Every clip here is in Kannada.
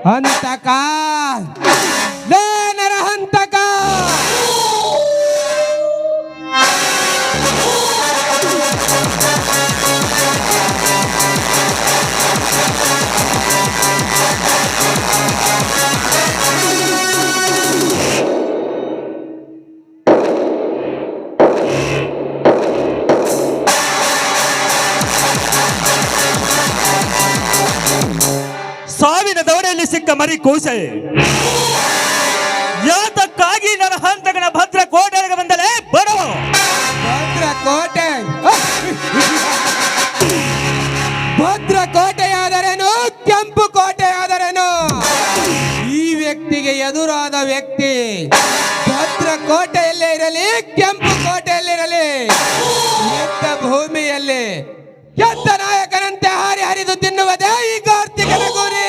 ಹಂತಕ ನರ ಹಂತಕ ಸಾವಿನ ದವಡೆಯಲ್ಲಿ ಸಿಕ್ಕ ಮರಿ ಕೂಸೆ ಯಾತಕ್ಕಾಗಿ ನನ್ನ ಹಂತಕನ ಭದ್ರ ಕೋಟೆಗೆ ಬಂದಲೇ ಬರುವ ಭದ್ರಕೋಟೆ ಭದ್ರಕೋಟೆಯಾದರೇನು ಕೆಂಪು ಕೋಟೆಯಾದರೇನು ಈ ವ್ಯಕ್ತಿಗೆ ಎದುರಾದ ವ್ಯಕ್ತಿ ಭದ್ರಕೋಟೆಯಲ್ಲೇ ಇರಲಿ ಕೆಂಪು ಕೋಟೆಯಲ್ಲಿರಲಿ ಯುದ್ಧ ಭೂಮಿಯಲ್ಲಿ ಯುದ್ಧ ನಾಯಕನಂತೆ ಹಾರಿ ಹರಿದು ತಿನ್ನುವುದೇ ಈ ಕಾರ್ತಿಕನ ಗುರಿ.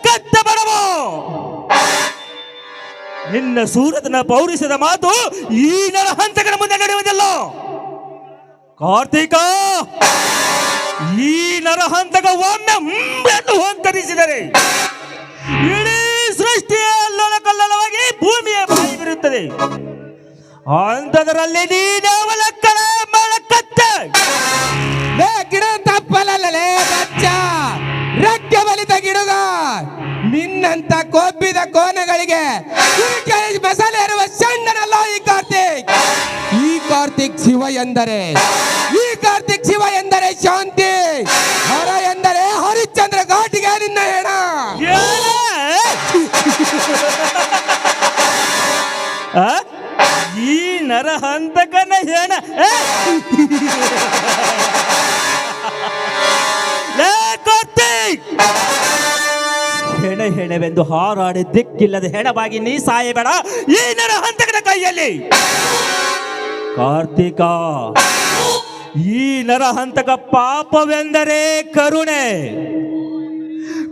ಕತ್ತ ಬಡವ ನಿನ್ನ ಸೂರತನ ಪೌರುಷದ ಮಾತು ಈ ನರ ಹಂತಕನ ಮುಂದೆ ನಡೆಯುವುದಿಲ್ಲ. ಕಾರ್ತಿಕ, ಈ ನರಹಂತಕ ಒಮ್ಮೆ ಎಂದು ಹೊಂತರಿಸಿದರೆ ಇಡೀ ಸೃಷ್ಟಿಯ ಅಲ್ಲೋಲಕಲ್ಲೋಲವಾಗಿ ಭೂಮಿಯ ಬಾಯಿ ಬಿರುತ್ತದೆ. ಅಂಥದರಲ್ಲಿ ನೀನವಲಕ್ಕಲ ಮಳಕತ್ತೆ ಗಿಡ ತಪ್ಪಲಲ್ಲೇ ಬಚ್ಚ ರೆಕ್ಕೆ ಬಲಿತ ಗಿಡುಗ ನಿನ್ನಂತ ಕೊಬ್ಬಿದ ಕೋನಗಳಿಗೆ ಮಸಾಲೆ ಇರುವ ಸಣ್ಣನಲ್ಲ ಈ ಕಾರ್ತಿಕ್. ಈ ಕಾರ್ತಿಕ್ ಶಿವ ಎಂದರೆ ಈ ಕಾರ್ತಿಕ್ ಶಿವ ಎಂದರೆ ಶಾಂತಿ, ಹರ ಎಂದರೆ ಹರಿಶ್ಚಂದ್ರ ಘಾಟಿಗೆ ನಿನ್ನ ಹೇಳ. ಈ ನರಹಂತಕನ ಹೇಳ ಹೆಣೆ ಹೆಣೆವೆಂದು ಹಾರಾಡಿ ದಿಕ್ಕಿಲ್ಲದೆ ಹೆಣವಾಗಿ ನೀ ಸಾಯಬೇಡ ಈ ನರಹಂತಕನ ಕೈಯಲ್ಲಿ. ಕಾರ್ತಿಕ, ಈ ನರಹಂತಕ ಪಾಪವೆಂದರೆ ಕರುಣೆ,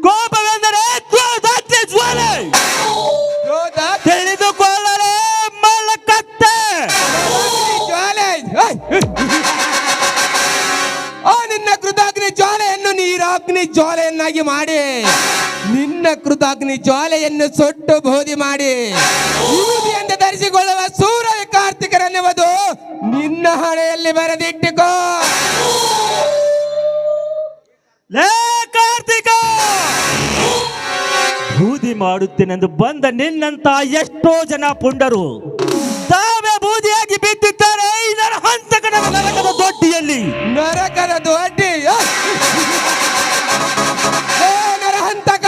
ಕೋಪವೆಂದರೆ ಜ್ವಾಲೆ, ತಿಳಿದುಕೊಳ್ಳಲೇ ಮಲಕತ್ತೆ. ನಿನ್ನ ಕೃತಾಗ್ನಿ ಜ್ವಾಲೆಯನ್ನು ನೀರಾಗ್ನಿ ಜ್ವಾಲೆಯನ್ನಾಗಿ ಮಾಡಿ ನಿನ್ನ ಕೃತಾಗ್ನಿ ಜ್ವಾಲೆಯನ್ನು ಸೊಟ್ಟು ಬೋಧಿ ಮಾಡಿ ಎಂದು ಧರಿಸಿಕೊಳ್ಳುವ ಸೂರ್ಯ ಕಾರ್ತಿಕರನ್ನುವುದು ನಿನ್ನ ಹಣೆಯಲ್ಲಿ ಬರೆದಿಟ್ಟುಕೋ. ಕಾರ್ತಿಕ, ಬೂದಿ ಮಾಡುತ್ತೇನೆಂದು ಬಂದ ನಿನ್ನಂತ ಎಷ್ಟೋ ಜನ ಪುಂಡರು ತಾವೇ ಬೂದಿಯಾಗಿ ಬಿದ್ದಿದ್ದಾರೆ ಈ ನರಹಂತಕನ ನರಕದ ದೊಡ್ಡಿಯಲ್ಲಿ. ನರಕದ ದೊಡ್ಡಿ ನರಹಂತಕ,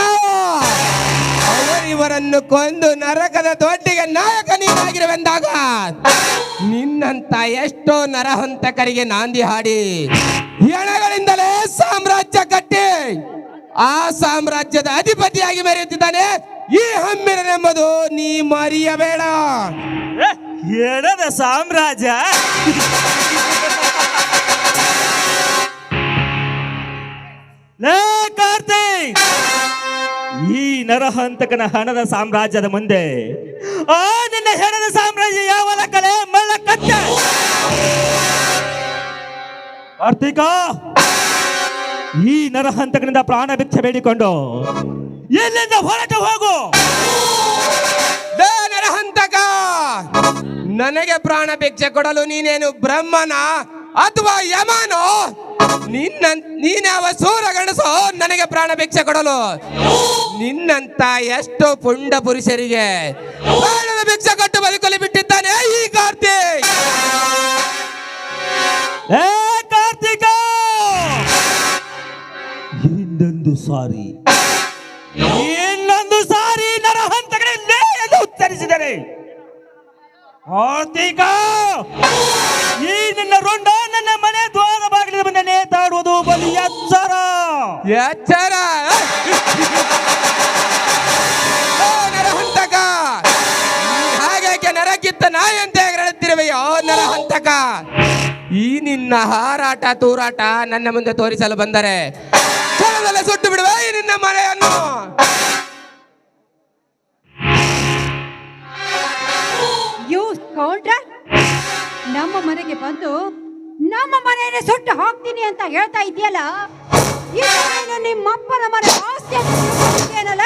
ಅವರಿವರನ್ನು ಕೊಂದು ನರಕದ ದೊಡ್ಡಿಗೆ ನಾಯಕ ನೀನಾಗಿರುವೆಂದಾಗ ನಿನ್ನಂತ ಎಷ್ಟೋ ನರಹಂತಕರಿಗೆ ನಾಂದಿ ಹಾಡಿ ಹೆಣಗಳಿಂದಲೇ ಸಾಮ್ರಾಜ್ಯ ಕಟ್ಟಿ ಆ ಸಾಮ್ರಾಜ್ಯದ ಅಧಿಪತಿಯಾಗಿ ಮೆರೆಯುತ್ತಿದ್ದಾನೆ ಈ ಹಮ್ಮಿರನೆಂಬುದು ನೀ ಮರೆಯಬೇಡ. ಹೆಣದ ಸಾಮ್ರಾಜ್ಯ ಕಾರ್ತಿಕ್, ಈ ನರಹಂತಕನ ಹಣದ ಸಾಮ್ರಾಜ್ಯದ ಮುಂದೆ ಆ ನಿನ್ನ ಹೆಣದ ಸಾಮ್ರಾಜ್ಯ ಯಾವನ ಕಲೆ ಮಳ್ಳಕತ್ತೆ. ಕಾರ್ತಿಕ, ಈ ನರಹಂತಕನಿಂದ ಪ್ರಾಣ ಭಿಕ್ಷೆ ಬೇಡಿಕೊಂಡು ಎಲ್ಲಿಂದ ಹೊರಟು ಹೋಗು. ನರಹಂತಕ, ನನಗೆ ಪ್ರಾಣ ಭಿಕ್ಷೆ ಕೊಡಲು ನೀನೇನು ಬ್ರಹ್ಮನ ಅಥವಾ ಯಮನೋ? ನೀನ್ಯಾವ ಸೂರ ಗಣಸೋ ನನಗೆ ಪ್ರಾಣ ಭಿಕ್ಷೆ ಕೊಡಲು? ನಿನ್ನಂತ ಎಷ್ಟೋ ಪುಂಡ ಪುರುಷರಿಗೆ ಪ್ರಾಣದ ಭಿಕ್ಷೆ ಕೊಟ್ಟು ಬದುಕಲು ಬಿಟ್ಟಿದ್ದಾನೆ ಈ ಕಾರ್ತಿಕ್. ಕಾರ್ತಿಕ, ಇನ್ನೊಂದು ಸಾರಿ ನರಹಂತಕರಲ್ಲೇ ಎಂದು ಉತ್ತರಿಸಿದರೆ ಕಾರ್ತಿಕ, ಈ ನಿನ್ನ ರುಂಡ ನನ್ನ ಮನೆ ದ್ವಾರ ಬಾಗಿಲಿನ ಮುಂದೆ ನೇತಾಡುವುದು ಬಲಿ ಎಚ್ಚರ. ನರಹಂತಕ, ಹಾಗೆ ನರಕ್ಕಿತ್ತ ನಾಯಿ ಅಂತ ಹೇಳುತ್ತಿರುವೆಯೋ ನರಹಂತಕ. ಈ ನಿನ್ನ ಹಾರಾಟ ತೂರಾಟ ನನ್ನ ಮುಂದೆ ತೋರಿಸಲು ಬಂದರೆ ಕ್ಷಣದಲ್ಲೇ ಸುಟ್ಟು ಬಿಡುವೆ ಈ ನಿನ್ನ ಮನೆಯನ್ನು. ನಮ್ಮ ಮನೆಗೆ ಬಂದು ನಮ್ಮ ಮನೆಯನ್ನೇ ಸುಟ್ಟು ಹಾಕ್ತೀನಿ ಅಂತ ಹೇಳ್ತಾ ಇದೆಯಲ್ಲ, ಇದು ನಿಮ್ಮಪ್ಪನ ಮನೆ ಆಸ್ತಿ ಅಂತ ತಿಳ್ಕೊಂಡಿದ್ದೀಯನಲ್ಲ?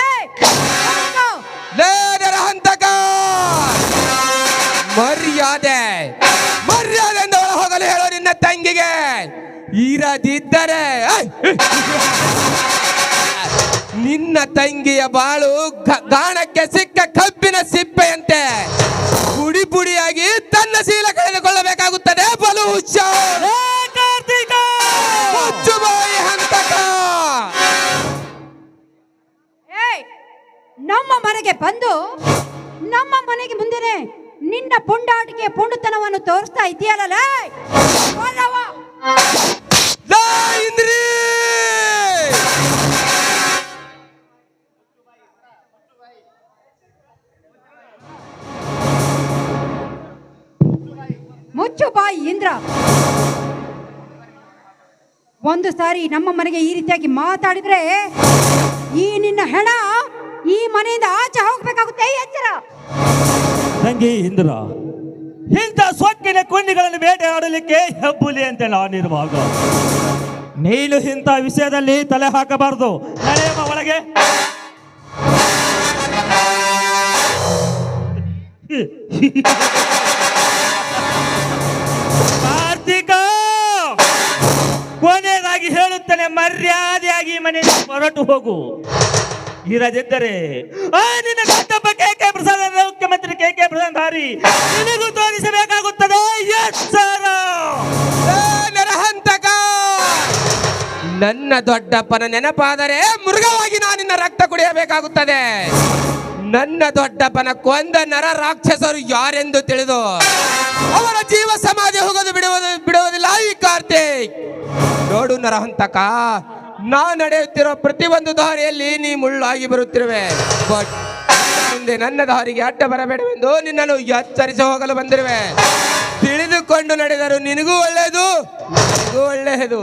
ಲೇ ನರಹಂತಕ, ಮರ್ಯಾದೆ ಮರ್ಯಾದೆಯಿಂದ ಒಳ ಹೋಗಲು ಹೇಳೋ ನಿನ್ನ ತಂಗಿಗೆ. ಇರದಿದ್ದರೆ ನಿನ್ನ ತಂಗಿಯ ಬಾಳು ಗಾಣಕ್ಕೆ ಸಿಕ್ಕ ಕಬ್ಬಿನ ಸಿಪ್ಪೆಯಂತೆ ಪುಡಿ ಪುಡಿಯಾಗಿ ತನ್ನ ಶೀಲ ಕಳೆದುಕೊಳ್ಳಬೇಕಾಗುತ್ತದೆ. ಬಲು ಹುಷಾರ್. ಮುಚ್ಚು ಬಾಯಿ ಹಂತಕ. ನಮ್ಮ ಮನೆಗೆ ಬಂದು ನಮ್ಮ ಮನೆಗೆ ಮುಂದೆನೆ ನಿನ್ನ ಪುಂಡಾಟಿಕೆ ಪುಂಡತನವನ್ನು ತೋರಿಸ್ತಾ ಇದೆಯಲ್ಲ. ಇಂದ್ರಿ, ಮುಚ್ಚು ಬಾಯಿ ಇಂದ್ರ. ಒಂದು ಸಾರಿ ನಮ್ಮ ಮನೆಗೆ ಈ ರೀತಿಯಾಗಿ ಮಾತಾಡಿದ್ರೆ ಈ ನಿನ್ನ ಹೆಣ ಈ ಮನೆಯಿಂದ ಆಚೆ ಹೋಗ್ಬೇಕಾಗುತ್ತೆ. ಎಚ್ಚರ. ತಂಗಿ ಇಂದ್ರ, ಇಂಥ ಸೊಕ್ಕಿನ ಕುಂಡಿಗಳನ್ನು ಬೇಟೆಯಾಡಲಿಕ್ಕೆ ಹೆಬ್ಬುಲಿ ಅಂತ ನಾನಿರುವಾಗ ನೀನು ಇಂಥ ವಿಷಯದಲ್ಲಿ ತಲೆ ಹಾಕಬಾರದು. ನಡೆಯಮ್ಮ ಒಳಗೆ. ಕಾರ್ತಿಕ, ಕೊನೆಯದಾಗಿ ಹೇಳುತ್ತೇನೆ, ಮರ್ಯಾದೆಯಾಗಿ ಮನೆಗೆ ಹೊರಟು ಹೋಗು. ಇರದಿದ್ದರೆ ನಿನ್ನ ಕರ್ತವ್ಯ ಕೆ ಪ್ರಸಾದ್, ಮುಖ್ಯಮಂತ್ರಿ ಕೆ ಪ್ರಸಾದ್ ಧಾರಿ ನಿನಗೂ ತೋರಿಸಬೇಕಾಗುತ್ತದೆ. ಎಚ್ಚರ. ನರಹಂತಕ, ನನ್ನ ದೊಡ್ಡಪ್ಪನ ನೆನಪಾದರೆ ಮೃಗವಾಗಿ ನಾನಿನ್ನ ರಕ್ತ ಕುಡಿಯಬೇಕಾಗುತ್ತದೆ. ನನ್ನ ದೊಡ್ಡಪ್ಪನ ಕೊಂದ ನರ ರಾಕ್ಷಸರು ಯಾರೆಂದು ತಿಳಿದು ಅವರ ಜೀವ ಸಮಾಧಿ ಹೋಗೋದು ಬಿಡುವುದಿಲ್ಲ ಈ ಕಾರ್ತಿಕ್. ನೋಡು ನರಹಂತಕ, ನಾ ನಡೆಯುತ್ತಿರೋ ಪ್ರತಿಯೊಂದು ದಾರಿಯಲ್ಲಿ ನೀ ಮುಳ್ಳಾಗಿ ಬರುತ್ತಿರುವೆ. ಬಟ್ ಮುಂದೆ ನನ್ನ ದಾರಿಗೆ ಅಡ್ಡ ಬರಬೇಡವೆಂದು ನಿನ್ನನ್ನು ಎಚ್ಚರಿಸಿ ಹೋಗಲು ಬಂದಿರುವೆ. ತಿಳಿದುಕೊಂಡು ನಡೆದರು ನಿನಗೂ ಒಳ್ಳೆಯದು, ನನಗೂ ಒಳ್ಳೆಯದು.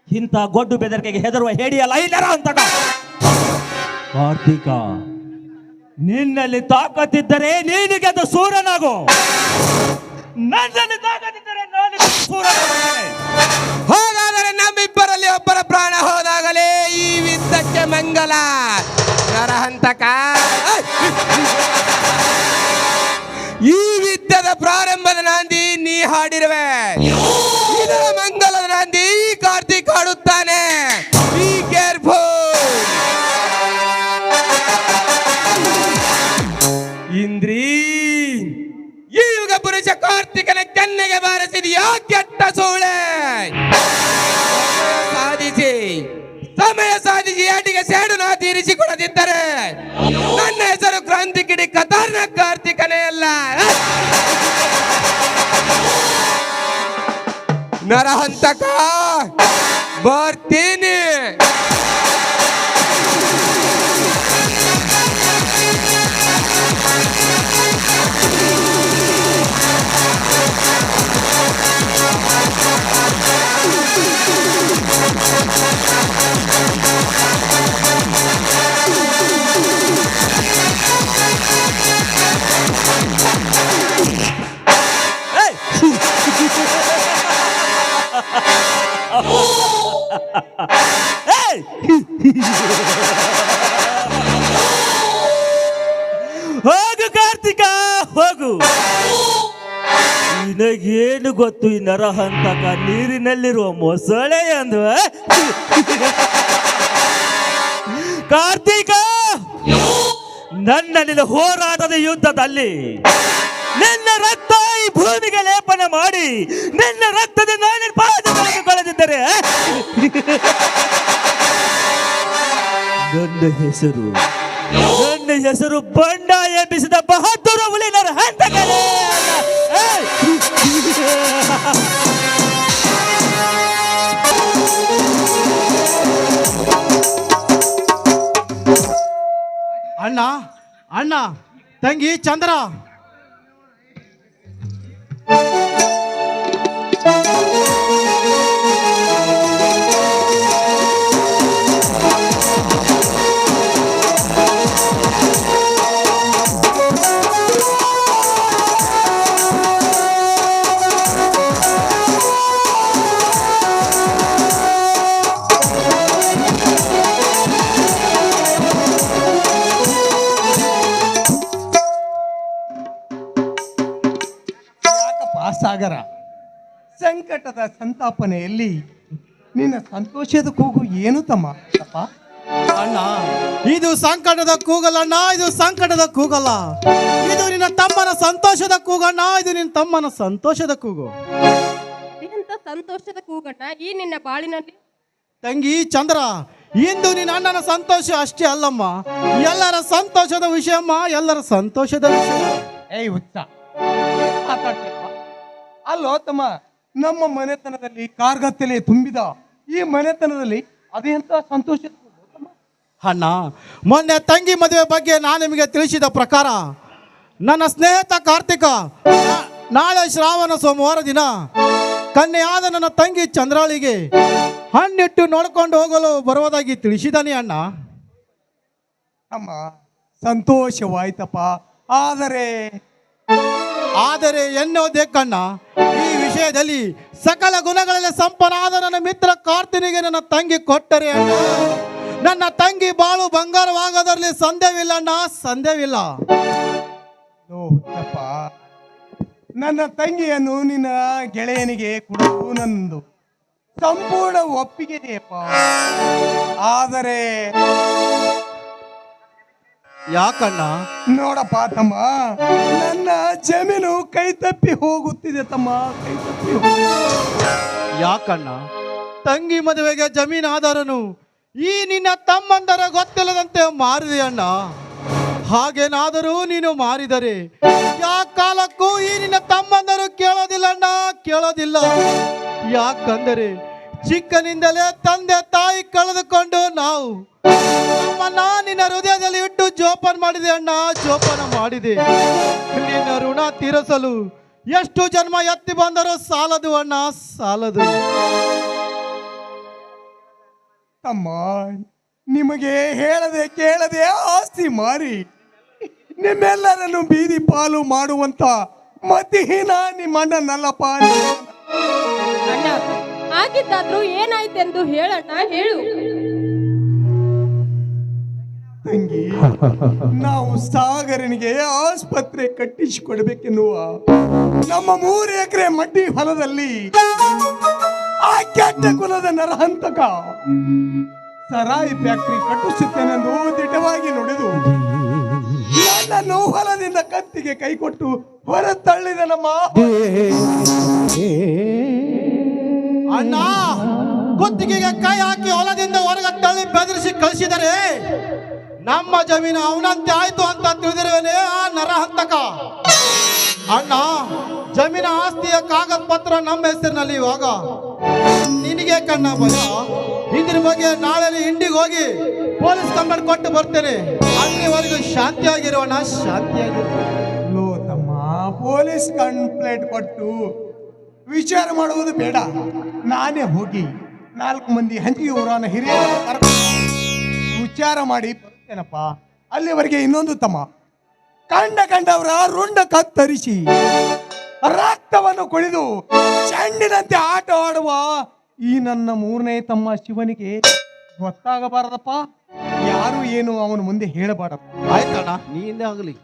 ಇಂಥ ಗೊಡ್ಡು ಬೆದರಿಕೆಗೆ ಹೆದರುವ ಹೇಡಿಯಲ್ಲ ಈ ನರಹಂತಕ. ಕಾರ್ತಿಕ, ನಿನ್ನಲ್ಲಿ ತಾಕತ್ತಿದ್ದರೆ ನೀನು ಗೆದ್ದು ಸೂರನಾಗು. ನನ್ನಲ್ಲಿ ತಾಕತ್ತಿದ್ದರೆ ನಾನು ಸೂರನಾಗುತ್ತೇನೆ. ಹಾಗಾದರೆ ನಮ್ಮಿಬ್ಬರಲ್ಲಿ ಒಬ್ಬರ ಪ್ರಾಣ ಹೋದಾಗಲೇ ಈ ಯುದ್ಧಕ್ಕೆ ಮಂಗಲ. ನರಹಂತಕ, ಈ ಯುದ್ಧದ ಪ್ರಾರಂಭದ ನಾಂದಿ ನೀ ಹಾಡಿರುವೆ. ಇದರ ಮಂಗಲದ ನಾಂದಿ ಈ ಕಾರ್ತಿಕ್ ಹಾಡುತ್ತಾನೆ. Be careful. ಇಂದ್ರಿ, ಈ ಯುಗ ಪುರುಷ ಕಾರ್ತಿಕನ ಕೆನ್ನೆಗೆ ಬಾರಿಸಿದೆಯಾ ಕೆಟ್ಟ ಸೋಳೆ. ಸಮಯ ಸಾಧಿಸಿ ಏಟಿಗೆ ಸೇಡು ನಾ ತೀರಿಸಿಕೊಡದಿದ್ದರೆ ನನ್ನ ಹೆಸರು ಕ್ರಾಂತಿ ಕಿಡಿ ಕತಾರ್ನ ಕಾರ್ತಿಕನೇ ಅಲ್ಲ. ನರಹಂತಕ, ಬರ್ತೀನಿ. ಹೋಗು ಕಾರ್ತಿಕ, ಹೋಗು. ನಿನಗೇನು ಗೊತ್ತು ಈ ನರಹಂತಕ ನೀರಿನಲ್ಲಿರುವ ಮೊಸಳೆ ಎಂದು? ಕಾರ್ತಿಕ, ನನ್ನ ಹೋರಾಟದ ಯುದ್ಧದಲ್ಲಿ ನಿನ್ನ ರಕ್ತ ಈ ಭೂಮಿಗೆ ಲೇಪನ ಮಾಡಿ ನಿನ್ನ ರಕ್ತದಿಂದ ನಿನ್ನ ಪಾದಗಳನ್ನು ಕಳೆದಿದ್ದರೆ ನನ್ನ ಹೆಸರು ಬಂಡ ಎಬ್ಬಿಸಿದ ಬಹದ್ದೂರ ಹುಲಿ ನರಹಂತಕನೇ. ಅಣ್ಣ ಅಣ್ಣ ತಂಗಿ ಚಂದ್ರ, ಸಾಗರ, ಸಂಕಟದ ಸಂತಾಪನೆಯಲ್ಲಿ ನಿನ್ನ ಸಂತೋಷದ ಕೂಗು ಏನು ತಮ್ಮ? ಅಪ್ಪ ಅಣ್ಣ, ಇದು ಸಂಕಟದ ಕೂಗಲಣ್ಣ, ಇದು ಸಂಕಟದ ಕೂಗಲ್ಲ. ಇದು ನಿನ್ನ ತಮ್ಮನ ಸಂತೋಷದ ಕೂಗಣ್ಣ, ಇದು ನಿನ್ನ ತಮ್ಮನ ಸಂತೋಷದ ಕೂಗು. ಎಂತ ಸಂತೋಷದ ಕೂಗಣ್ಣ ಈ ನಿನ್ನ ಬಾಳಿನಲ್ಲಿ. ತಂಗಿ ಚಂದ್ರ, ಇಂದು ನಿನ್ನ ಅಣ್ಣನ ಸಂತೋಷ ಅಷ್ಟೇ ಅಲ್ಲಮ್ಮ, ಎಲ್ಲರ ಸಂತೋಷದ ವಿಷಯಮ್ಮ, ಎಲ್ಲರ ಸಂತೋಷದ ವಿಷಯ. ಏಯ್ ಹುಚ್ಚ, ಮಾತಾಡ್ತೀಯಪ್ಪ? ಅಲ್ಲೋ ತಮ್ಮ, ನಮ್ಮ ಮನೆತನದಲ್ಲಿ ಕಾರ್ಗತ್ತಲೆ ತುಂಬಿದ ಈ ಮನೆತನದಲ್ಲಿ ಅದೆಂತ ಸಂತೋಷ ತಮ್ಮ? ಅಣ್ಣ, ಮೊನ್ನೆ ತಂಗಿ ಮದುವೆ ಬಗ್ಗೆ ನಾನು ನಿಮಗೆ ತಿಳಿಸಿದ ಪ್ರಕಾರ ನನ್ನ ಸ್ನೇಹಿತ ಕಾರ್ತಿಕ ನಾಳೆ ಶ್ರಾವಣ ಸೋಮವಾರ ದಿನ ಕನ್ಯೆಯಾದ ನನ್ನ ತಂಗಿ ಚಂದ್ರಾಳಿಗೆ ಹಣ್ಣಿಟ್ಟು ನೋಡ್ಕೊಂಡು ಹೋಗಲು ಬರುವುದಾಗಿ ತಿಳಿಸಿದಾನೆ ಅಣ್ಣ. ಅಮ್ಮ, ಸಂತೋಷವಾಯ್ತಪ್ಪ. ಆದರೆ ಎನ್ನೋದೇ ಕಣ್ಣ, ಈ ವಿಷಯದಲ್ಲಿ ಸಕಲ ಗುಣಗಳಲ್ಲಿ ಸಂಪನ್ನಾದ ನನ್ನ ಮಿತ್ರ ಕಾರ್ತಿನಿಗೆ ನನ್ನ ತಂಗಿ ಕೊಟ್ಟರೆ ಅಣ್ಣ, ನನ್ನ ತಂಗಿ ಬಾಳು ಬಂಗಾರವಾಗೋದ್ರಲ್ಲಿ ಸಂದೇಹವಿಲ್ಲ ಅಣ್ಣ, ಸಂದೇಹವಿಲ್ಲ. ನೋಡಪ್ಪ, ನನ್ನ ತಂಗಿಯನ್ನು ನಿನ್ನ ಗೆಳೆಯನಿಗೆ ಕೊಡುವುದು ನಂದು ಸಂಪೂರ್ಣ ಒಪ್ಪಿಗೆ ಇದೆಯಪ್ಪ. ಆದರೆ ಯಾಕಣ್ಣ? ನೋಡಪ್ಪ ತಮ್ಮ, ನನ್ನ ಜಮೀನು ಕೈ ತಪ್ಪಿ ಹೋಗುತ್ತಿದೆ ತಮ್ಮ, ಕೈ ತಪ್ಪಿ ಯಾಕಣ್ಣ? ತಂಗಿ ಮದುವೆಗೆ ಜಮೀನಾದಾರನು ಈ ನಿನ್ನ ತಮ್ಮಂದರ ಗೊತ್ತಿಲ್ಲದಂತೆ ಮಾರಿದೆ ಅಣ್ಣ. ಹಾಗೇನಾದರೂ ನೀನು ಮಾರಿದರೆ ಯಾ ಕಾಲಕ್ಕೂ ಈ ನಿನ್ನ ತಮ್ಮಂದರು ಕೇಳೋದಿಲ್ಲ ಅಣ್ಣ, ಕೇಳೋದಿಲ್ಲ. ಯಾಕಂದರೆ ಚಿಕ್ಕನಿಂದಲೇ ತಂದೆ ತಾಯಿ ಕಳೆದುಕೊಂಡು ನಾವು ನಮ್ಮನ್ನ ನಿನ್ನ ಹೃದಯದಲ್ಲಿ ಇಟ್ಟು ಜೋಪಾನ ಮಾಡಿದೆ ಅಣ್ಣ, ಜೋಪಾನ ಮಾಡಿದೆ. ನಿನ್ನ ಋಣ ತೀರಿಸಲು ಎಷ್ಟು ಜನ್ಮ ಎತ್ತಿ ಬಂದರೂ ಸಾಲದು ಅಣ್ಣ, ಸಾಲದು. ತಮ್ಮ, ನಿಮಗೆ ಹೇಳದೆ ಕೇಳದೆ ಆಸ್ತಿ ಮಾರಿ ನಿಮ್ಮೆಲ್ಲರನ್ನು ಬೀದಿ ಪಾಲು ಮಾಡುವಂತ ಮತಿಹೀನ ನಿಮ್ಮ ಅಣ್ಣನಲ್ಲಪ್ಪ. ಅಣ್ಣ, ಆಗಿದ್ದಾದ್ರೂ ಏನಾಯ್ತೆಂದು ಹೇಳಣ್ಣ, ಹೇಳು. ತಂಗಿ, ನಾವು ಸಾಗರನಿಗೆ ಆಸ್ಪತ್ರೆ ಕಟ್ಟಿಸಿಕೊಡ್ಬೇಕೆನ್ನುವ ನಮ್ಮ 3 ಎಕರೆ ಮಡ್ಡಿ ಹೊಲದಲ್ಲಿ ಆ ಕೆಟ್ಟ ಕುಲದ ನರಹಂತಕ ಸರಾಯಿ ಫ್ಯಾಕ್ಟರಿ ಕಟ್ಟಿಸುತ್ತೇನೆಂದು ದಿಟವಾಗಿ ನುಡಿದು ನನ್ನನ್ನು ಹೊಲದಿಂದ ಕತ್ತಿಗೆ ಕೈಕೊಟ್ಟು ಹೊರ ತಳ್ಳಿದ ನಮ್ಮ ಅಣ್ಣ, ಕುತ್ತಿಗೆಗೆ ಕೈ ಹಾಕಿ ಹೊಲದಿಂದ ಹೊರಗೆ ತಳ್ಳಿ ಬೆದರಿಸಿ ಕಳಿಸಿದರೆ ನಮ್ಮ ಜಮೀನು ಅವನಂತೆ ಆಯ್ತು ಅಂತ ತಿಳಿದಿರುವನೇ ಆ ನರಹಂತಕ. ಅಣ್ಣ, ಜಮೀನ ಆಸ್ತಿಯ ಕಾಗದ ಪತ್ರ ನಮ್ಮ ಹೆಸರಿನಲ್ಲಿ ಇವಾಗ ನಿನಗೆ ಕಣ್ಣ ಭಯ. ಇದ್ರ ಬಗ್ಗೆ ನಾಳೆ ಇಂಡಿಗೆ ಹೋಗಿ ಪೊಲೀಸ್ ಕಂಪ್ಲೇಂಟ್ ಕೊಟ್ಟು ಬರ್ತೇನೆ. ಅಲ್ಲಿವರೆಗೂ ಶಾಂತಿಯಾಗಿರೋಣ, ಶಾಂತಿಯಾಗಿರೋ. ಲೋ ತಮ್ಮ, ಪೊಲೀಸ್ ಕಂಪ್ಲೇಂಟ್ ಕೊಟ್ಟು ವಿಚಾರ ಮಾಡುವುದು ಬೇಡ. ನಾನೇ ಹೋಗಿ 4 ಮಂದಿ ಹಂಚಿಗೆ ಊರನ ಹಿರಿಯ ವಿಚಾರ ಮಾಡಿ ಬರ್ತೇನಪ್ಪ. ಅಲ್ಲಿವರೆಗೆ ಇನ್ನೊಂದು ತಮ್ಮ, ಕಂಡವರ ರುಂಡ ಕತ್ತರಿಸಿ ರಕ್ತವನ್ನು ಕುಡಿದು ಚೆಂಡಿನಂತೆ ಆಟ ಆಡುವ ಈ ನನ್ನ 3ನೇ ತಮ್ಮ ಶಿವನಿಗೆ ಗೊತ್ತಾಗಬಾರದಪ್ಪ. ಯಾರು ಏನು ಅವನ ಮುಂದೆ ಹೇಳಬಾರದು. ಆಯ್ತಣ್ಣ, ನೀನೇ ಆಗಲಿ.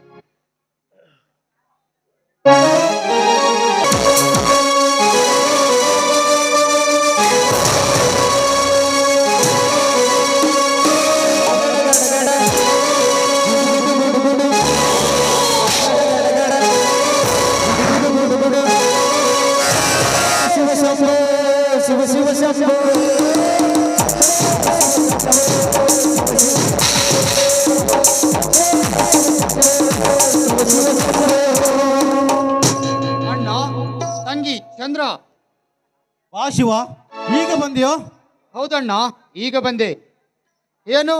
ಅಣ್ಣ, ತಂಗಿ ಚಂದ್ರ. ವಾ ಶಿವ, ಈಗ ಬಂದಿಯೋ? ಹೌದಣ್ಣ, ಈಗ ಬಂದೆ. ಏನು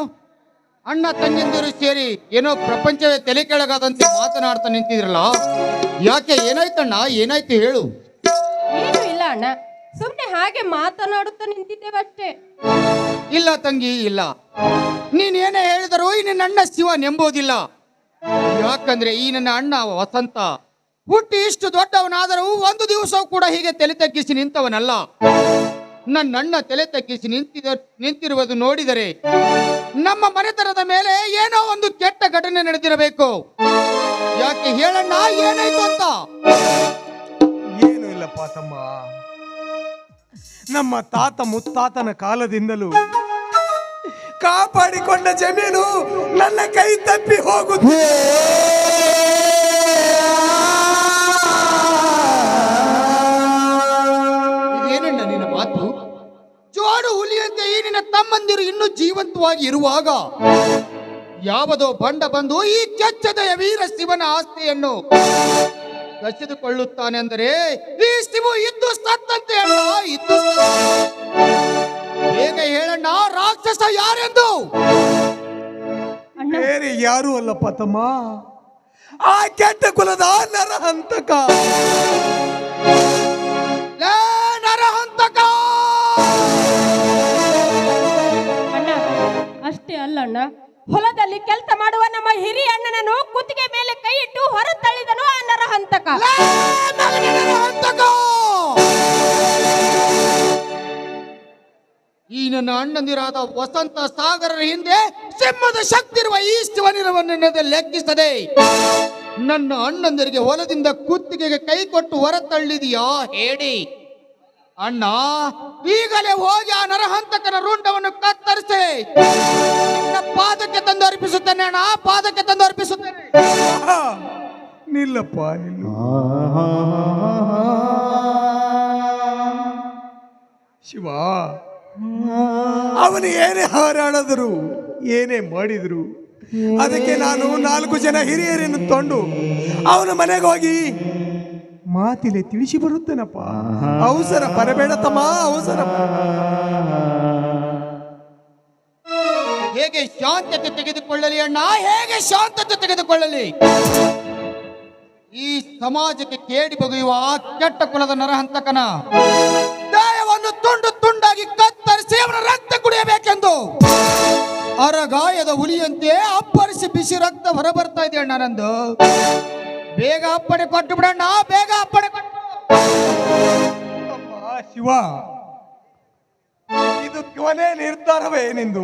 ಅಣ್ಣ ತಂಗಿಂದಿರು ಸೇರಿ ಏನೋ ಪ್ರಪಂಚವೇ ತಲೆ ಕೆಳಗಾದಂತೆ ಮಾತನಾಡ್ತಾ ನಿಂತಿದ್ರಲ್ಲ, ಯಾಕೆ? ಏನಾಯ್ತಣ್ಣ, ಏನಾಯ್ತು ಹೇಳು. ಏನು ಇಲ್ಲ ಅಣ್ಣ, ಸುಮ್ನೆ ಹಾಗೆ ಮಾತನಾಡುತ್ತಾ ನಿಂತಿದ್ದೇವಷ್ಟೇ. ಇಲ್ಲ ತಂಗಿ, ಇಲ್ಲ. ನೀನೇನೇ ಹೇಳಿದರೂ ಈ ನನ್ನ ಅಣ್ಣ ಶಿವ ನೆಂಬೋದಿಲ್ಲ. ಯಾಕಂದ್ರೆ ಈ ನನ್ನ ಅಣ್ಣ ವಸಂತ ಹುಟ್ಟಿ ಇಷ್ಟು ದೊಡ್ಡವನಾದರೂ ಒಂದು ದಿವಸ ಕೂಡ ಹೀಗೆ ತಲೆ ತಗ್ಗಿಸಿ ನಿಂತವನಲ್ಲ. ನನ್ನ ಅಣ್ಣ ತಲೆ ತಗ್ಗಿಸಿ ನಿಂತಿರುವುದು ನೋಡಿದರೆ ನಮ್ಮ ಮನೆತನದ ಮೇಲೆ ಏನೋ ಒಂದು ಕೆಟ್ಟ ಘಟನೆ ನಡೆದಿರಬೇಕು. ಯಾಕೆ ಹೇಳಣ್ಣ, ಏನಾಯ್ತು ಅಂತ? ಇಲ್ಲಪ್ಪ ತಮ್ಮ. ನಮ್ಮ ತಾತ ಮುತ್ತಾತನ ಕಾಲದಿಂದಲೂ ಕಾಪಾಡಿಕೊಂಡ ಜಮೀನು ನನ್ನ ಕೈ ತಪ್ಪಿ ಹೋಗುತ್ತೆ. ಇದೇನಣ್ಣ ನಿನ್ನ ಮಾತು? ಜೋಡು ಹುಲಿಯಂತೆ ಈ ನಿನ್ನ ತಮ್ಮಂದಿರು ಇನ್ನೂ ಜೀವಂತವಾಗಿ ಇರುವಾಗ ಯಾವುದೋ ಬಂಡ ಬಂದು ಈ ಕೆಚ್ಚದೆಯ ವೀರ ಶಿವನ ಆಸ್ತಿಯನ್ನು ಕಸಿದುಕೊಳ್ಳುತ್ತಾನೆ ಅಂದರೆ ಈ ಶಿವು ಇದ್ದು ಸತ್ತಂತೆ ಅಣ್ಣ, ಇದ್ದು ಬೇಗ ಹೇಳಣ್ಣ, ರಾಕ್ಷಸ ಯಾರೆಂದು? ಬೇರೆ ಯಾರು ಅಲ್ಲಪ್ಪ ತಮ್ಮ, ಆ ಕೆಟ್ಟ ಕುಲದ ನರಹಂತಕ. ಲೇ ನರಹಂತಕ! ಅಣ್ಣ ಅಷ್ಟೇ ಅಲ್ಲಣ್ಣ, ಹೊಲದಲ್ಲಿ ಕೆಲಸ ಮಾಡುವ ನಮ್ಮ ಹಿರಿಯ ಅಣ್ಣನನ್ನು ಕುತ್ತಿಗೆ ಮೇಲೆ ಕೈ ಇಟ್ಟು ಹೊರ ತಳ್ಳಿದನು ಆ ನರಹಂತಕ. ಲೇ ನರಹಂತಕ! ಈ ನನ್ನ ಅಣ್ಣಂದಿರಾದ ವಸಂತ ಸಾಗರರ ಹಿಂದೆ ಸಿಂಹದ ಶಕ್ತಿ ಇರುವ ಈ ಶಿವನಿರವನ್ನೆನ್ನದೆ ಲೆಕ್ಕಿಸದೆ ನನ್ನ ಅಣ್ಣಂದಿರಿಗೆ ಹೊಲದಿಂದ ಕುತ್ತಿಗೆಗೆ ಕೈ ಕೊಟ್ಟು ಹೊರ ತಳ್ಳಿದೀಯಾ ಹೇಳಿ ಅಣ್ಣ. ಈಗಲೇ ಹೋಗಿ ಆ ನರಹಂತಕನ ರುಂಡವನ್ನು ಕತ್ತರಿಸಿ ನಿನ್ನ ಪಾದಕ್ಕೆ ತಂದು ಅರ್ಪಿಸುತ್ತೇನೆ ಅಣ್ಣ, ಪಾದಕ್ಕೆ ತಂದು ಅರ್ಪಿಸುತ್ತೇನೆ. ನಿಲ್ಲಪ್ಪ ನಿಲ್ಲು. ಶಿವ, ಅವನು ಏನೇ ಹಾರಾಡಿದ್ರು ಏನೇ ಮಾಡಿದ್ರು ಅದಕ್ಕೆ ನಾನು 4 ಜನ ಹಿರಿಯರನ್ನು ತಂದು ಅವನ ಮನೆಗೆ ಹೋಗಿ ಮಾತಿಲೆ ತಿಳಿಸಿ ಬರುತ್ತೇನಪ್ಪ. ಅವಸರ ಬರಬೇಡ ತಮ್ಮ, ಅವಸರ. ಹೇಗೆ ಶಾಂತತೆ ತೆಗೆದುಕೊಳ್ಳಲಿ ಅಣ್ಣ, ಹೇಗೆ ಶಾಂತತೆ ತೆಗೆದುಕೊಳ್ಳಲಿ? ಈ ಸಮಾಜಕ್ಕೆ ಕೇಡಿ ಬಗೆಯುವ ಆ ಕೆಟ್ಟ ಕುಲದ ನರಹಂತಕನ ದೇಹವನ್ನು ತುಂಡು ತುಂಡಾಗಿ ಕತ್ತರಿಸಿ ಅವನ ರಕ್ತ ಕುಡಿಯಬೇಕೆಂದು ಅರಗಾಯದ ಹುಲಿಯಂತೆ ಅಪ್ಪರಿಸಿ ಬಿಸಿ ರಕ್ತ ಹೊರಬರ್ತಾ ಇದೆ ಅಣ್ಣ ನಂದು. ಬೇಗ ಅಪ್ಪಣೆ ಕೊಟ್ಟು ಬಿಡಣ್ಣ, ಬೇಗ ಅಪ್ಪಣೆ ಕೊಟ್ಟು. ಶಿವ, ಇದು ಕೊನೆ ನಿರ್ಧಾರವೇ ನಿಂದು?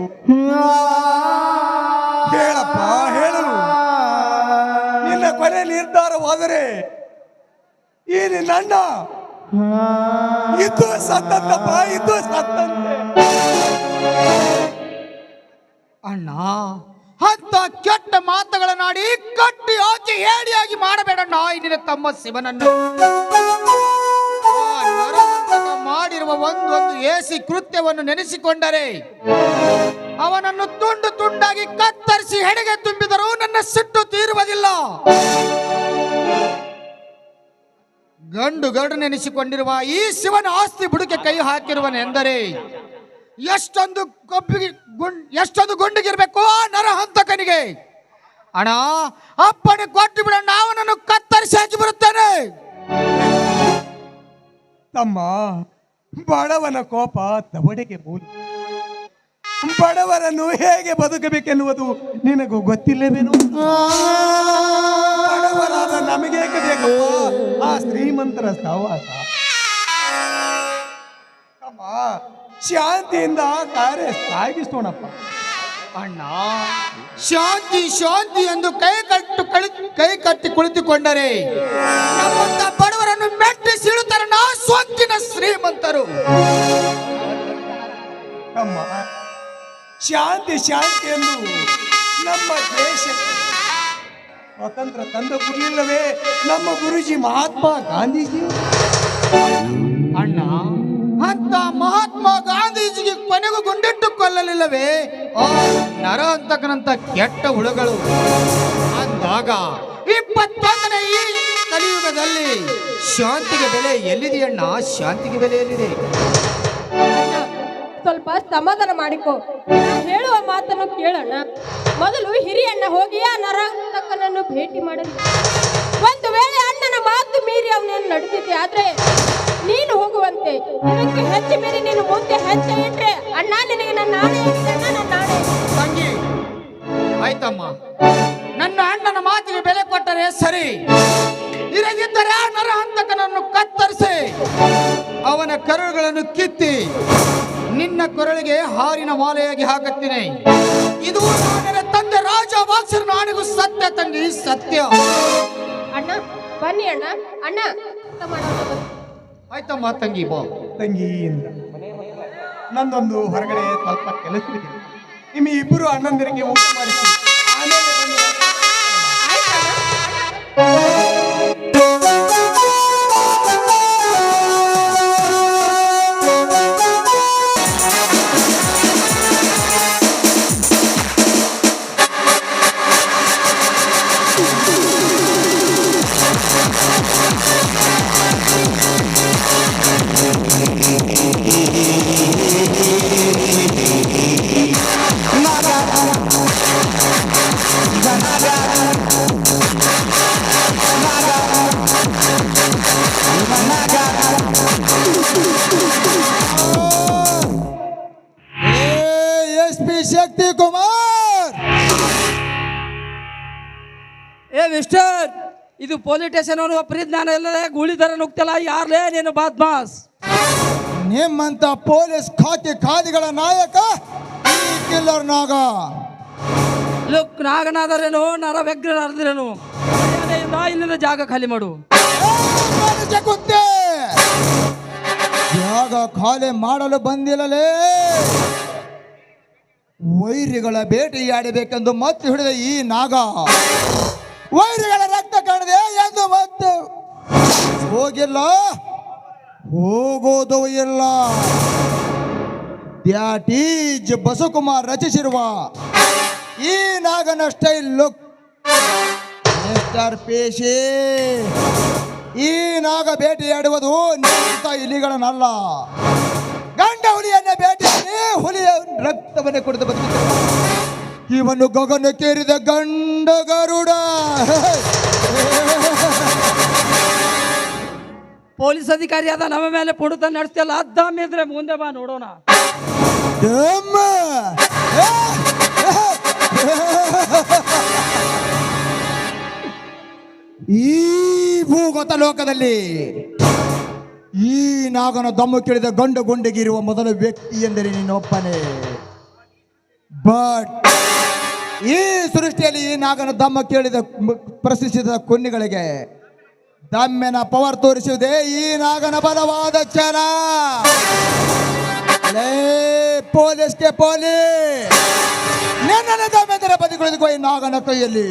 ಹೇಳಪ್ಪ, ಹೇಳು. ನಿನ್ನ ಕೊನೆ ನಿರ್ಧಾರವಾದರೆ ಈ ನಿನ್ನ ಅಣ್ಣ ಇದು ಸತ್ತಂತಪ್ಪ, ಇದು ಸತ್ತಂತೆ. ಅಣ್ಣ, ಅಂತ ಕೆಟ್ಟ ಮಾತುಗಳನ್ನಾಡಿ ಕಟ್ಟಿ ಹಾಕಿ ಹೇಡಿಯಾಗಿ ಮಾಡಬೇಡಣ್ಣ ಈ ನಿನ್ನ ತಮ್ಮ ಶಿವನನ್ನು. ಆ ನರಹಂತಕ ಮಾಡಿರುವ ಒಂದೊಂದು ಏಸಿ ಕೃತ್ಯವನ್ನು ನೆನೆಸಿಕೊಂಡರೆ ಅವನನ್ನು ತುಂಡು ತುಂಡಾಗಿ ಕತ್ತರಿಸಿ ಹೆಡೆಗೆ ತುಂಬಿದರೂ ನನ್ನ ಸಿಟ್ಟು ತೀರುವುದಿಲ್ಲ. ಗಂಡು ಗರಡು ನೆನೆಸಿಕೊಂಡಿರುವ ಈ ಶಿವನ ಆಸ್ತಿ ಬುಡಕ್ಕೆ ಕೈ ಹಾಕಿರುವನೆಂದರೆ ಎಷ್ಟೊಂದು ಗುಂಡಿಗಿರ್ಬೇಕು ಆ ನರಹಂತಕನಿಗೆ. ಅಣ್ಣ, ಅಪ್ಪಣೆ ಕೊಟ್ಟು ಬಿಡಣ್ಣ, ಅವನನ್ನು ಕತ್ತರಿಸಿ ಹಾಕಿ ಬರುತ್ತೇನೆ. ತಮ್ಮ, ಬಡವನ ಕೋಪ ದವಡೆಗೆ ಮೂಲ. ಬಡವರನ್ನು ಹೇಗೆ ಬದುಕಬೇಕೆನ್ನುವುದು ನಿನಗೂ ಗೊತ್ತಿಲ್ಲವೇನು? ಬಡವರಾದ ನಮಗೇಕೆ ಬೇಕಪ್ಪ ಆ ಶ್ರೀಮಂತರ ಸಹವಾಸ? ತಮ್ಮ, ಶಾಂತಿಯಿಂದ ಕಾರ್ಯ ಸಾಗಿಸೋಣಪ್ಪ. ಅಣ್ಣ, ಶಾಂತಿ ಶಾಂತಿ ಎಂದು ಕೈ ಕಟ್ಟಿ ಕುಳಿತುಕೊಂಡರೆ ನಮ್ಮಂತ ಬಡವರನ್ನು ಮೆಟ್ಟಿ ಸಿಳುತ್ತಾರಣ್ಣ ಸೊಕ್ಕಿನ ಶ್ರೀಮಂತರು. ತಮ್ಮ, ಶಾಂತಿ ಶಾಂತಿ ಎಂದು ನಮ್ಮ ದೇಶ ಸ್ವತಂತ್ರ ತಂದು ಕೊಡಲಿಲ್ಲವೇ ನಮ್ಮ ಗುರುಜಿ ಮಹಾತ್ಮ ಗಾಂಧೀಜಿ? ಅಣ್ಣ, ಅಂತ ಮಹಾತ್ಮ ಗಾಂಧೀಜಿಗೆ ಕೊನೆಗೂ ಗುಂಡಿಟ್ಟು ಕೊಲ್ಲಲಿಲ್ಲವೇ ಆ ನರಹಂತಕನಂತ ಕೆಟ್ಟ ಹುಳುಗಳು? ಅಂದಾಗ 21ನೇ ಈ ಕಲಿಯುಗದಲ್ಲಿ ಶಾಂತಿಗೆ ಬೆಲೆ ಎಲ್ಲಿದೆಯಣ್ಣ? ಶಾಂತಿಗೆ ಬೆಲೆ ಎಲ್ಲಿದೆ? ಅಣ್ಣ, ಸ್ವಲ್ಪ ಸಮಾಧಾನ ಮಾಡಿಕೊ, ನಾ ಹೇಳುವ ಮಾತನ್ನು ಕೇಳೋಣ. ಮೊದಲು ಹಿರಿಯಣ್ಣ ಹೋಗಿ ಆ ನರಹಂತಕನನ್ನು ಭೇಟಿ ಮಾಡಲಿ. ಒಂದು ವೇಳೆ ಅಣ್ಣನ ಮಾತು ಮೀರಿ ಅವನೇನು ನಡೆದಿದ್ದೆ ಆದ್ರೆ ನೀನು ಹೋಗುವಂತೆ. ಇದಕ್ಕೆ ಹೆಚ್ಚು ಮೀರಿ ನೀನು ಮುಂದೆ ಹೆಜ್ಜೆ ಇಟ್ರೆ ಅಣ್ಣ ನಿನಗೆ ನನ್ನ ನಾಣೆ ಇಟ್ಟಿದ್ದಣ್ಣ, ನನ್ನ ನಾಣೆ. ತಂಗಿ, ಆಯ್ತಮ್ಮ, ನನ್ನ ಅಣ್ಣನ ಮಾತಿಗೆ ಬೆಲೆ ಕೊಟ್ಟರೆ ಸರಿ. ಇರದಿದ್ದರೆ ಆ ನರಹಂತಕನನ್ನು ಕತ್ತರಿಸಿ ಅವನ ಕರುಳುಗಳನ್ನು ಕಿತ್ತಿ ನಿನ್ನ ಕೊರಳಿಗೆ ಹಾರಿನ ಮಾಲೆಯಾಗಿ ಹಾಕುತ್ತೇನೆ. ಇದು ನನ್ನ ತಂದೆ ರಾಜ ವಾತ್ಸರ ನಾಣಿಗೂ ಸತ್ಯ ತಂಗಿ, ಸತ್ಯ. ಅಣ್ಣ ಬನ್ನಿ ಅಣ್ಣ, ಅಣ್ಣ ಊಟ ಮಾಡೋಣ ಬನ್ನಿ. ಆಯ್ತಮ್ಮ ತಂಗಿ ಬಾ. ತಂಗಿ ಇಂದ್ರ, ನಂದೊಂದು ಹೊರಗಡೆ ಸ್ವಲ್ಪ ಕೆಲಸವಿದೆ. ನಿಮ್ಮ ಇಬ್ಬರು ಅಣ್ಣಂದಿರಿಗೆ ಊಟ ಮಾಡಿಸಿ ಆಮೇಲೆ ಬಂದು SP ಶಕ್ತಿ ಕುಮಾರ್. ಏ ಮಿಸ್ಟರ್, ಇದು ಪೊಲೀಸ್ ಸ್ಟೇಷನ್ ಅನ್ನುವ ಪರಿಜ್ಞಾನ ಇಲ್ಲದೆ ಗೂಳಿ ತರ ನುಗ್ತಲ್ಲ. ಯಾರ್ಲೇ ನೀನು ಬಾದ್ಮಾಸ್? ನಿಮ್ಮಂತ ಪೊಲೀಸ್ ಖಾತೆ ಖಾದಿಗಳ ನಾಯಕ ಈ ಕಿಲ್ಲರ್ ನಾಗ. ಲುಕ್, ನಾಗನಾದರೇನು ನರ ವ್ಯಗ್ರನಾದರೇನು, ಇಲ್ಲಿಂದ ಜಾಗ ಖಾಲಿ ಮಾಡು. ಕುತ್ತೆ ಜಾಗ ಖಾಲಿ ಮಾಡಲು ಬಂದಿಲ್ಲಲೇ. ವೈರಿಗಳ ಬೇಟೆಯಾಡಬೇಕೆಂದು ಮತ್ತೆ ಹಿಡಿದ ಈ ನಾಗ ವೈರಿಗಳ ರಕ್ತ ಕಾಣದೆ ಎಂದು ಮತ್ತೆ ಹೋಗಿಲ್ಲ, ಹೋಗೋದು ಇಲ್ಲ. ದ್ಯಾಟ್ ಈಸ್ ಬಸವಕುಮಾರ್ ರಚಿಸಿರುವ ಈ ನಾಗನ ಸ್ಟೈಲ್ ಲುಕ್. ಮಿಸ್ಟರ್ ಪೇಶಿ, ಈ ನಾಗ ಬೇಟೆಯಾಡುವುದು ನಿಂತ ಇಲಿಗಳನ್ನಲ್ಲ, ಗಂಡ ಹುಲಿಯನ್ನೇ ಬೇಟೆಯಾಡಿ ಹುಲಿಯ ರಕ್ತವನ್ನೇ ಕುಡಿದು ಬದುಕುತ್ತದೆ. ಇವನು ಗಗನಕ್ಕೇರಿದ ಗಂಡ ಗರುಡ. ಪೊಲೀಸ್ ಅಧಿಕಾರಿಯಾದ ನಮ್ಮ ಮೇಲೆ ಪುಡುತ ನಡೆಸ್ತಿಲ್ಲ. ಅದ್ದಾಮಿ ಅಂದ್ರೆ ಮುಂದೆ ಬಾ ನೋಡೋಣ. ದಮ್ಮ. ಈ ಭೂಗತ ಲೋಕದಲ್ಲಿ ಈ ನಾಗನ ದಮ್ಮು ಕೇಳಿದ ಗಂಡು ಗುಂಡಿಗಿರುವ ಮೊದಲ ವ್ಯಕ್ತಿ ಎಂದರೆ ನೀನೊಬ್ಬನೇ. ಬಟ್ ಈ ಸೃಷ್ಟಿಯಲ್ಲಿ ಈ ನಾಗನ ದಮ್ಮ ಕೇಳಿದ ಪ್ರಶ್ನಿಸಿದ ಕುನ್ನಿಗಳಿಗೆ ದಮ್ಮಿನ ಪವರ್ ತೋರಿಸುವುದೇ ಈ ನಾಗನ ಬಲವಾದ ಕ್ಷಣ. ಪೊಲೀಸ್ಗೆ ಪೊಲೀಸ್, ನನ್ನ ದಮ್ಮೆಂದರೆ ಬದಿಗುಳಿದುಕೋ ಈ ನಾಗನ ಕೈಯಲ್ಲಿ.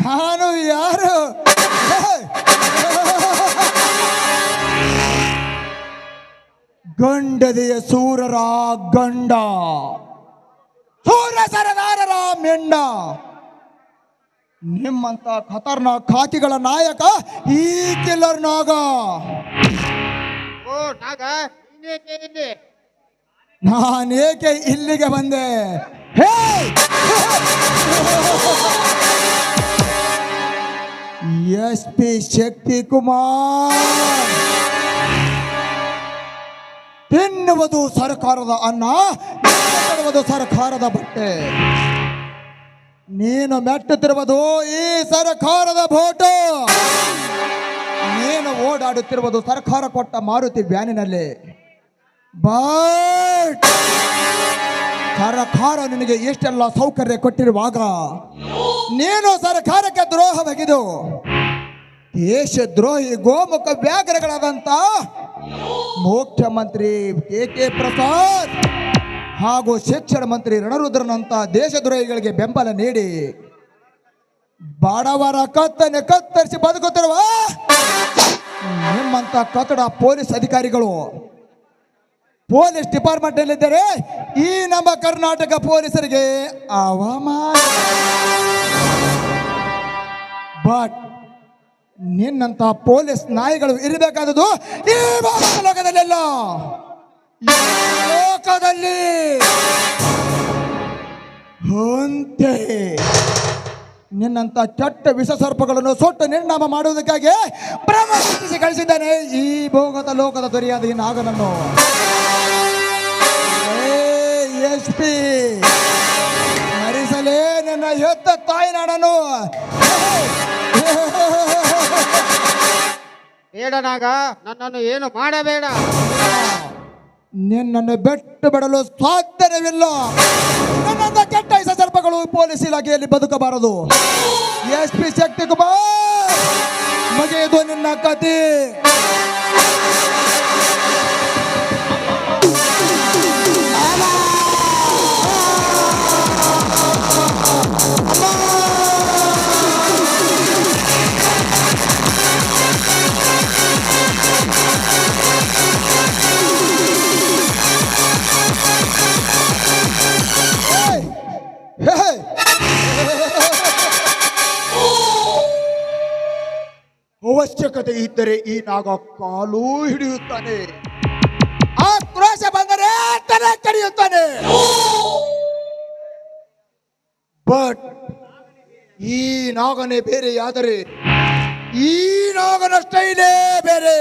ನಾನು ಯಾರು? ಗಂಡದೆಯ ಸೂರರ ಗಂಡ, ಸೂರ ಸರದಾರರ ಮೆಂಡ, ನಿಮ್ಮಂತ ಖತರ್ನಾಕ್ ಖಾಕಿಗಳ ನಾಯಕ ಈ ಕಿಲ್ಲರ್ ನಾಗ. ನಾನೇಕೆ ಇಲ್ಲಿಗೆ ಬಂದೆ? SP ಶಕ್ತಿ ಕುಮಾರ್. ತಿನ್ನುವುದು ಸರ್ಕಾರದ ಅನ್ನ, ತಿನ್ನುವುದು ಸರ್ಕಾರದ ಬಟ್ಟೆ. ನೀನು ಮೆಟ್ಟುತ್ತಿರುವುದು ಈ ಸರ್ಕಾರದ ಭೋಟು. ನೀನು ಓಡಾಡುತ್ತಿರುವುದು ಸರ್ಕಾರ ಕೊಟ್ಟ ಮಾರುತಿ ವ್ಯಾನಿನಲ್ಲಿ. ಬಟ್ ಸರ್ಕಾರ ನಿನಗೆ ಎಷ್ಟೆಲ್ಲ ಸೌಕರ್ಯ ಕೊಟ್ಟಿರುವಾಗ ನೀನು ಸರ್ಕಾರಕ್ಕೆ ದ್ರೋಹ ಬಗೆದು ದೇಶದ್ರೋಹಿ ಗೋಮುಖ ವ್ಯಾಘ್ರಗಳಾದಂಥ ಮುಖ್ಯಮಂತ್ರಿ KK ಪ್ರಸಾದ್ ಹಾಗೂ ಶಿಕ್ಷಣ ಮಂತ್ರಿ ರಣರುದ್ರನಂತ ದೇಶದ್ರೋಹಿಗಳಿಗೆ ಬೆಂಬಲ ನೀಡಿ ಬಡವರ ಕತ್ತನೆ ಕತ್ತರಿಸಿ ಬದುಕುತ್ತಿರುವ ನಿಮ್ಮಂತ ಕಟ್ಟಡ ಪೊಲೀಸ್ ಅಧಿಕಾರಿಗಳು ಪೊಲೀಸ್ ಡಿಪಾರ್ಟ್ಮೆಂಟ್ ನಲ್ಲಿದ್ದರೆ ಈ ನಮ್ಮ ಕರ್ನಾಟಕ ಪೊಲೀಸರಿಗೆ ಅವಮಾನ. ಬಟ್ ನಿನ್ನಂತ ಪೊಲೀಸ್ ನಾಯಿಗಳು ಇರಬೇಕಾದದ್ದು ಈ ಭಾರತ ಲೋಕದಲ್ಲೆಲ್ಲ, ಈ ಲೋಕದಲ್ಲಿ ಅಂತೆ ನಿನ್ನಂತ ಕೆಟ್ಟ ವಿಷ ಸರ್ಪಗಳನ್ನು ಸುಟ್ಟು ನಿರ್ನಾಮ ಮಾಡುವುದಕ್ಕಾಗಿ ಬ್ರಹ್ಮ ಸೃಷ್ಟಿಸಿ ಕಳಿಸಿದ್ದಾನೆ ಈ ಭೋಗದ ಲೋಕದ ದೊರೆಯಾದ ಈ ನಾಗನನ್ನು. SP ಮರಿಸಲೇ ನನ್ನ ಹೆತ್ತ ತಾಯಿ ನಾಡನು. ಬೇಡ ನಾಗ, ನನ್ನನ್ನು ಏನು ಮಾಡಬೇಡ. ನಿನ್ನನ್ನು ಬೆಟ್ಟು ಬಿಡಲು ಸಾಧ್ಯವಿಲ್ಲ. ನನ್ನಂತ ಕೆಟ್ಟ ವಿಷ ಸರ್ಪಗಳು ಪೊಲೀಸ್ ಇಲಾಖೆಯಲ್ಲಿ ಬದುಕಬಾರದು. SP ಶಕ್ತಿ ಕುಮಾರ್, ಮುಗಿದು ನಿನ್ನ ಕತೆ. ಅವಶ್ಯಕತೆ ಇದ್ದರೆ ಈ ನಾಗ ಕಾಲು ಹಿಡಿಯುತ್ತಾನೆ, ಆಕ್ರೋಶ ಬಂದರೆ ತಲೆ ಕಡಿಯುತ್ತಾನೆ. ಬಟ್ ಈ ನಾಗನೇ ಬೇರೆಯಾದರೆ ಈ ನಾಗನ ಸ್ಟೈಲೇ ಬೇರೆ.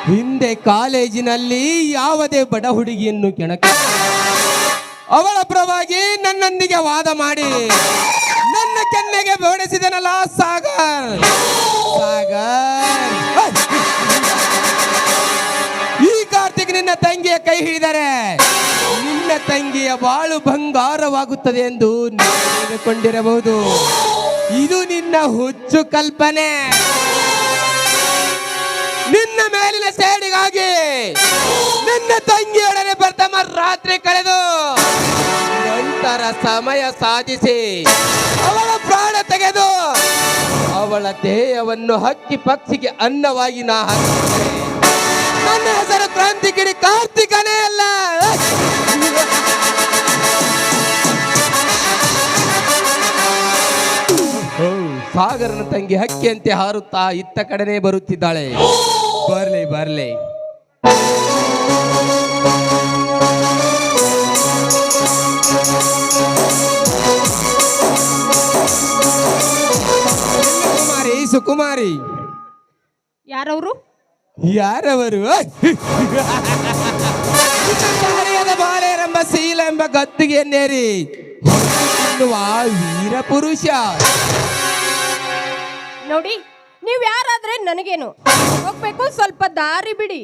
ಹಿಂದೆ ಕಾಲೇಜಿನಲ್ಲಿ ಯಾವುದೇ ಬಡ ಹುಡುಗಿಯನ್ನು ಕೆಣಕ ಅವಳ ಪರವಾಗಿ ನನ್ನೊಂದಿಗೆ ವಾದ ಮಾಡಿ ನನ್ನ ಕೆನ್ನೆಗೆ ಬೋಡಿಸಿದನಲ್ಲ ಸಾಗರ್. ಈ ಕಾರ್ತಿಕ್ ನಿನ್ನ ತಂಗಿಯ ಕೈ ಹಿಡಿದರೆ ನಿನ್ನ ತಂಗಿಯ ಬಾಳು ಬಂಗಾರವಾಗುತ್ತದೆ ಎಂದು ತಿಳಿದುಕೊಂಡಿರಬಹುದು. ಇದು ನಿನ್ನ ಹುಚ್ಚು ಕಲ್ಪನೆ. ನಿನ್ನ ಮೇಲಿನ ಸೇಡಿಗಾಗಿ ನಿನ್ನ ತಂಗಿಯೊಡನೆ ಪ್ರಥಮ ರಾತ್ರಿ ಕಳೆದು ನಂತರ ಸಮಯ ಸಾಧಿಸಿ ಅವಳ ಪ್ರಾಣ ತೆಗೆದು ಅವಳ ದೇಹವನ್ನು ಹಕ್ಕಿ ಪಕ್ಷಿಗೆ ಅನ್ನವಾಗಿ ನಾ ಹಾಕಿದೆ. ನನ್ನ ಹೆಸರು ಕ್ರಾಂತಿಗಿರಿ ಕಾರ್ತಿಕನೇ ಅಲ್ಲ. ಸಾಗರನ ತಂಗಿ ಹಕ್ಕಿಯಂತೆ ಹಾರುತ್ತಾ ಇತ್ತ ಕಡೆನೇ ಬರುತ್ತಿದ್ದಾಳೆ. ಬರ್ಲಿ ಬರ್ಲಿ. ಕುಮಾರಿ ಸುಕುಮಾರಿ. ಯಾರವರು? ಯಾರವರು? ಬಾಳೆರೆಂಬ ಶೀಲ ಎಂಬ ಗದ್ದುಗೆಯನ್ನೇರಿ ವೀರ ಪುರುಷ. ನೋಡಿ, ನೀವ್ ಯಾರಾದ್ರೆ ನನಗೇನು, ಹೋಗ್ಬೇಕು, ಸ್ವಲ್ಪ ದಾರಿ ಬಿಡಿ.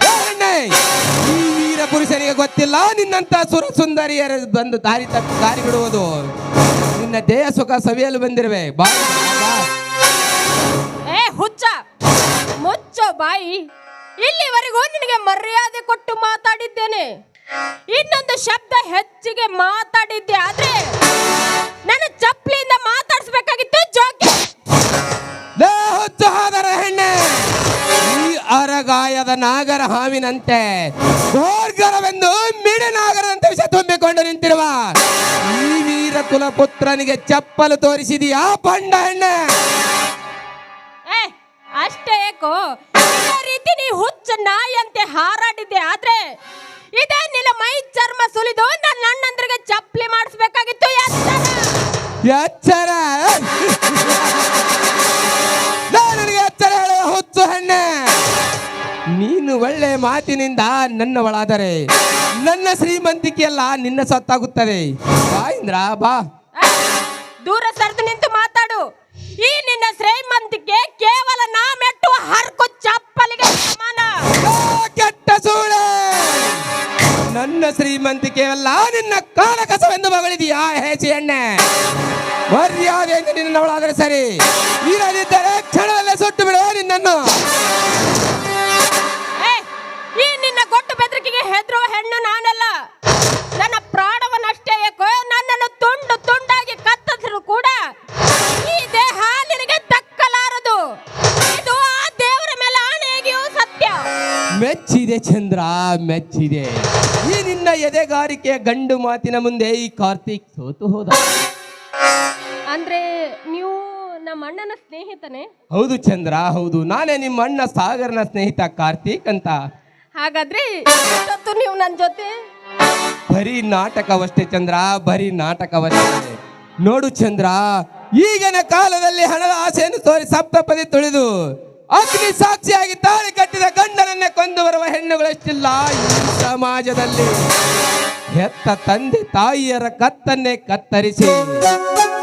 ಏ ಹೆಣ್ಣೆ, ಈ ವೀರ ಪುರುಷನಿಗೆ ಗೊತ್ತಿಲ್ಲ ನಿನ್ನಂತ ಸುರ ಸುಂದರಿಯರ ಬಂದು ದಾರಿ ಬಿಡುವುದು. ನಿನ್ನ ದೇಹ ಸುಖ ಸವಿಯಲು ಬಂದಿರುವೆ. ಬಾ ಬಾ. ಏ ಹುಚ್ಚ, ಮುಚ್ಚೋ ಬಾಯಿ. ಇಲ್ಲಿವರೆಗೂ ನಿನಗೆ ಮರ್ಯಾದೆ ಕೊಟ್ಟು ಮಾತಾಡಿದ್ದೇನೆ. ಇನ್ನೊಂದು ಶಬ್ದ ಹೆಚ್ಚಿಗೆ ಮಾತಾಡಿದ್ದೆ ಆದ್ರೆ ನನ್ನ ಚಪ್ಪಲಿಯಿಂದ ಮಾತಾಡಿಸ್ಬೇಕಾಗಿತ್ತು. ಜೋಕೆ ಹುಚ್ಚಹಾದರ ಹೆಣ್ಣೆ, ಈ ಅರಗಾಯದ ನಾಗರ ಹಾವಿನಂತೆ ಘೋರ್ಗರವೆಂದು ಮಿಡಿನಾಗರದಂತೆ ವಿಷ ತುಂಬಿಕೊಂಡು ನಿಂತಿರುವ ಈ ವೀರ ಕುಲಪುತ್ರನಿಗೆ ಚಪ್ಪಲು ತೋರಿಸಿದೀಯಾ ಬಂಡ ಹೆಣ್ಣೆ? ಏ ಅಷ್ಟೇ ಏಕೋ, ಇದೇ ರೀತಿ ನೀ ಹುಚ್ಚ ನಾಯಿಯಂತೆ ಹಾರಾಡಿದ್ದೆ ಆದ್ರೆ ಇದೇ ನಿನ್ನ ಮೈ ಚರ್ಮ ಸುಲಿದು ನನ್ನ ಅಣ್ಣಂದ್ರಿಗೆ ಚಪ್ಪಲಿ ಮಾಡಿಸ್ಬೇಕಾಗಿತ್ತು. ಎಚ್ಚರ ನನಗೆ ಎಚ್ಚರ ಹೇಳುವ ಹುಚ್ಚು ಹೆಣ್ಣೆ. ನೀನು ಒಳ್ಳೆ ಮಾತಿನಿಂದ ನನ್ನವಳಾದರೆ ನನ್ನ ಶ್ರೀಮಂತಿಕೆಯಲ್ಲ ನಿನ್ನ ಸತ್ತಾಗುತ್ತದೆ. ಬಾ ಇಂದ್ರ ಬಾ. ದೂರ ಸರಿದು ನಿಂತು ಮಾತಾಡು. ಈ ನಿನ್ನ ಶ್ರೀಮಂತಿಕೆ ಕೇವಲ ನಾ ಮೆಟ್ಟುವ ಹರ್ಕು ಚಪ್ಪಲಿಗೆ ಸಮಾನ. ಕೆಟ್ಟ ಸೂಳೆ, ನನ್ನ ಶ್ರೀಮಂತಿಕೆಯಲ್ಲ ನಿನ್ನ ಕಾಲ ಕಸವೆಂದು ಮಗಳಿದೀಯಾ ಹೇಸಿ ಎಣ್ಣೆ? ಮರ್ಯಾದೆಯಿಂದ ನಿನ್ನವಳಾದರೆ ಸರಿ, ಇರದಿದ್ದರೆ ಕ್ಷಣದಲ್ಲೇ ಸುಟ್ಟು ಬಿಡುವ ನಿನ್ನನ್ನು. ಈ ನಿನ್ನ ಗೊಟ್ಟು ಬೆದರಿಕೆಗೆ ಹೆದರುವ ಹೆಣ್ಣು ನಾನಲ್ಲ. ನನ್ನ ಪ್ರಾಣವನ್ನಷ್ಟೇ ಏಕೋ ನನ್ನನ್ನು ತುಂಡು ತುಂಡಾಗಿ ಕತ್ತರಿಸಿದ್ರು ಕೂಡ ಈ ದೇಹ ನಿನಗೆ ದಕ್ಕಲಾರದು. ಇದು ಆ ದೇವರ ಮೇಲೆ ಆಣೆಯಾಗಿಯೂ ಸತ್ಯ. ಮೆಚ್ಚಿದೆ ಚಂದ್ರ, ಮೆಚ್ಚಿದೆ. ಈ ನಿನ್ನ ಎದೆಗಾರಿಕೆಯ ಗಂಡು ಮಾತಿನ ಮುಂದೆ ಈ ಕಾರ್ತಿಕ್ ಸೋತು ಹೋದ. ಅಂದ್ರೆ ನೀವು ನಮ್ಮ ಅಣ್ಣನ ಸ್ನೇಹಿತನೇ? ಹೌದು ಚಂದ್ರ, ಹೌದು. ನಾನೇ ನಿಮ್ಮ ಅಣ್ಣ ಸಾಗರನ ಸ್ನೇಹಿತ ಕಾರ್ತಿಕ್ ಅಂತ. ಹಾಗಾದ್ರೆ ಇವತ್ತು ನೀವು ನನ್ನ ಜೊತೆ ಬರೀ ನಾಟಕವಷ್ಟೇ ಚಂದ್ರ, ಬರೀ ನಾಟಕವಷ್ಟೇ. ನೋಡು ಚಂದ್ರ, ಈಗಿನ ಕಾಲದಲ್ಲಿ ಹಣದ ಆಸೆಯನ್ನು ತೋರಿ ಸಪ್ತಪದಿ ತುಳಿದು ಅಗ್ನಿ ಸಾಕ್ಷಿಯಾಗಿ ತಾಳಿ ಕಟ್ಟಿದ ಗಂಡನನ್ನೇ ಕೊಂದು ಬರುವ ಹೆಣ್ಣುಗಳಷ್ಟಿಲ್ಲ ಈ ಸಮಾಜದಲ್ಲಿ. ಹೆತ್ತ ತಂದೆ ತಾಯಿಯರ ಕತ್ತನ್ನೇ ಕತ್ತರಿಸಿ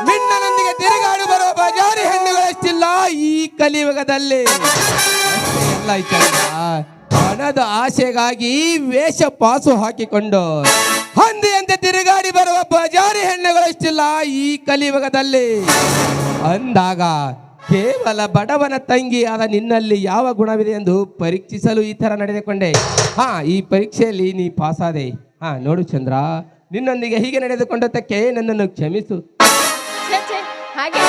ಮಿಣ್ಣನೊಂದಿಗೆ ತಿರುಗಾಡು ಬರುವ ಬಜಾರಿ ಹೆಣ್ಣುಗಳಷ್ಟಿಲ್ಲ ಈ ಕಲಿಯುಗದಲ್ಲಿ. ಎಲ್ಲ ಚಂದ್ರ, ಹಣದ ಆಸೆಗಾಗಿ ವೇಷ ಪಾಸು ಹಾಕಿಕೊಂಡು ಹಂದಿಯಂತೆ ತಿರುಗಾಡಿ ಬರುವ ಬಜಾರಿ ಹೆಣ್ಣುಗಳಷ್ಟಿಲ್ಲ ಈ ಕಲಿಯುಗದಲ್ಲಿ. ಅಂದಾಗ ಕೇವಲ ಬಡವನ ತಂಗಿಯಾದ ನಿನ್ನಲ್ಲಿ ಯಾವ ಗುಣವಿದೆ ಎಂದು ಪರೀಕ್ಷಿಸಲು ಈ ತರ ನಡೆದುಕೊಂಡೆ. ಈ ಪರೀಕ್ಷೆಯಲ್ಲಿ ನೀ ಪಾಸಾದೆ. ನೋಡು ಚಂದ್ರ, ನಿನ್ನೊಂದಿಗೆ ಹೀಗೆ ನಡೆದುಕೊಂಡದ್ದಕ್ಕೆ ನನ್ನನ್ನು ಕ್ಷಮಿಸು. ಹಾಗೆ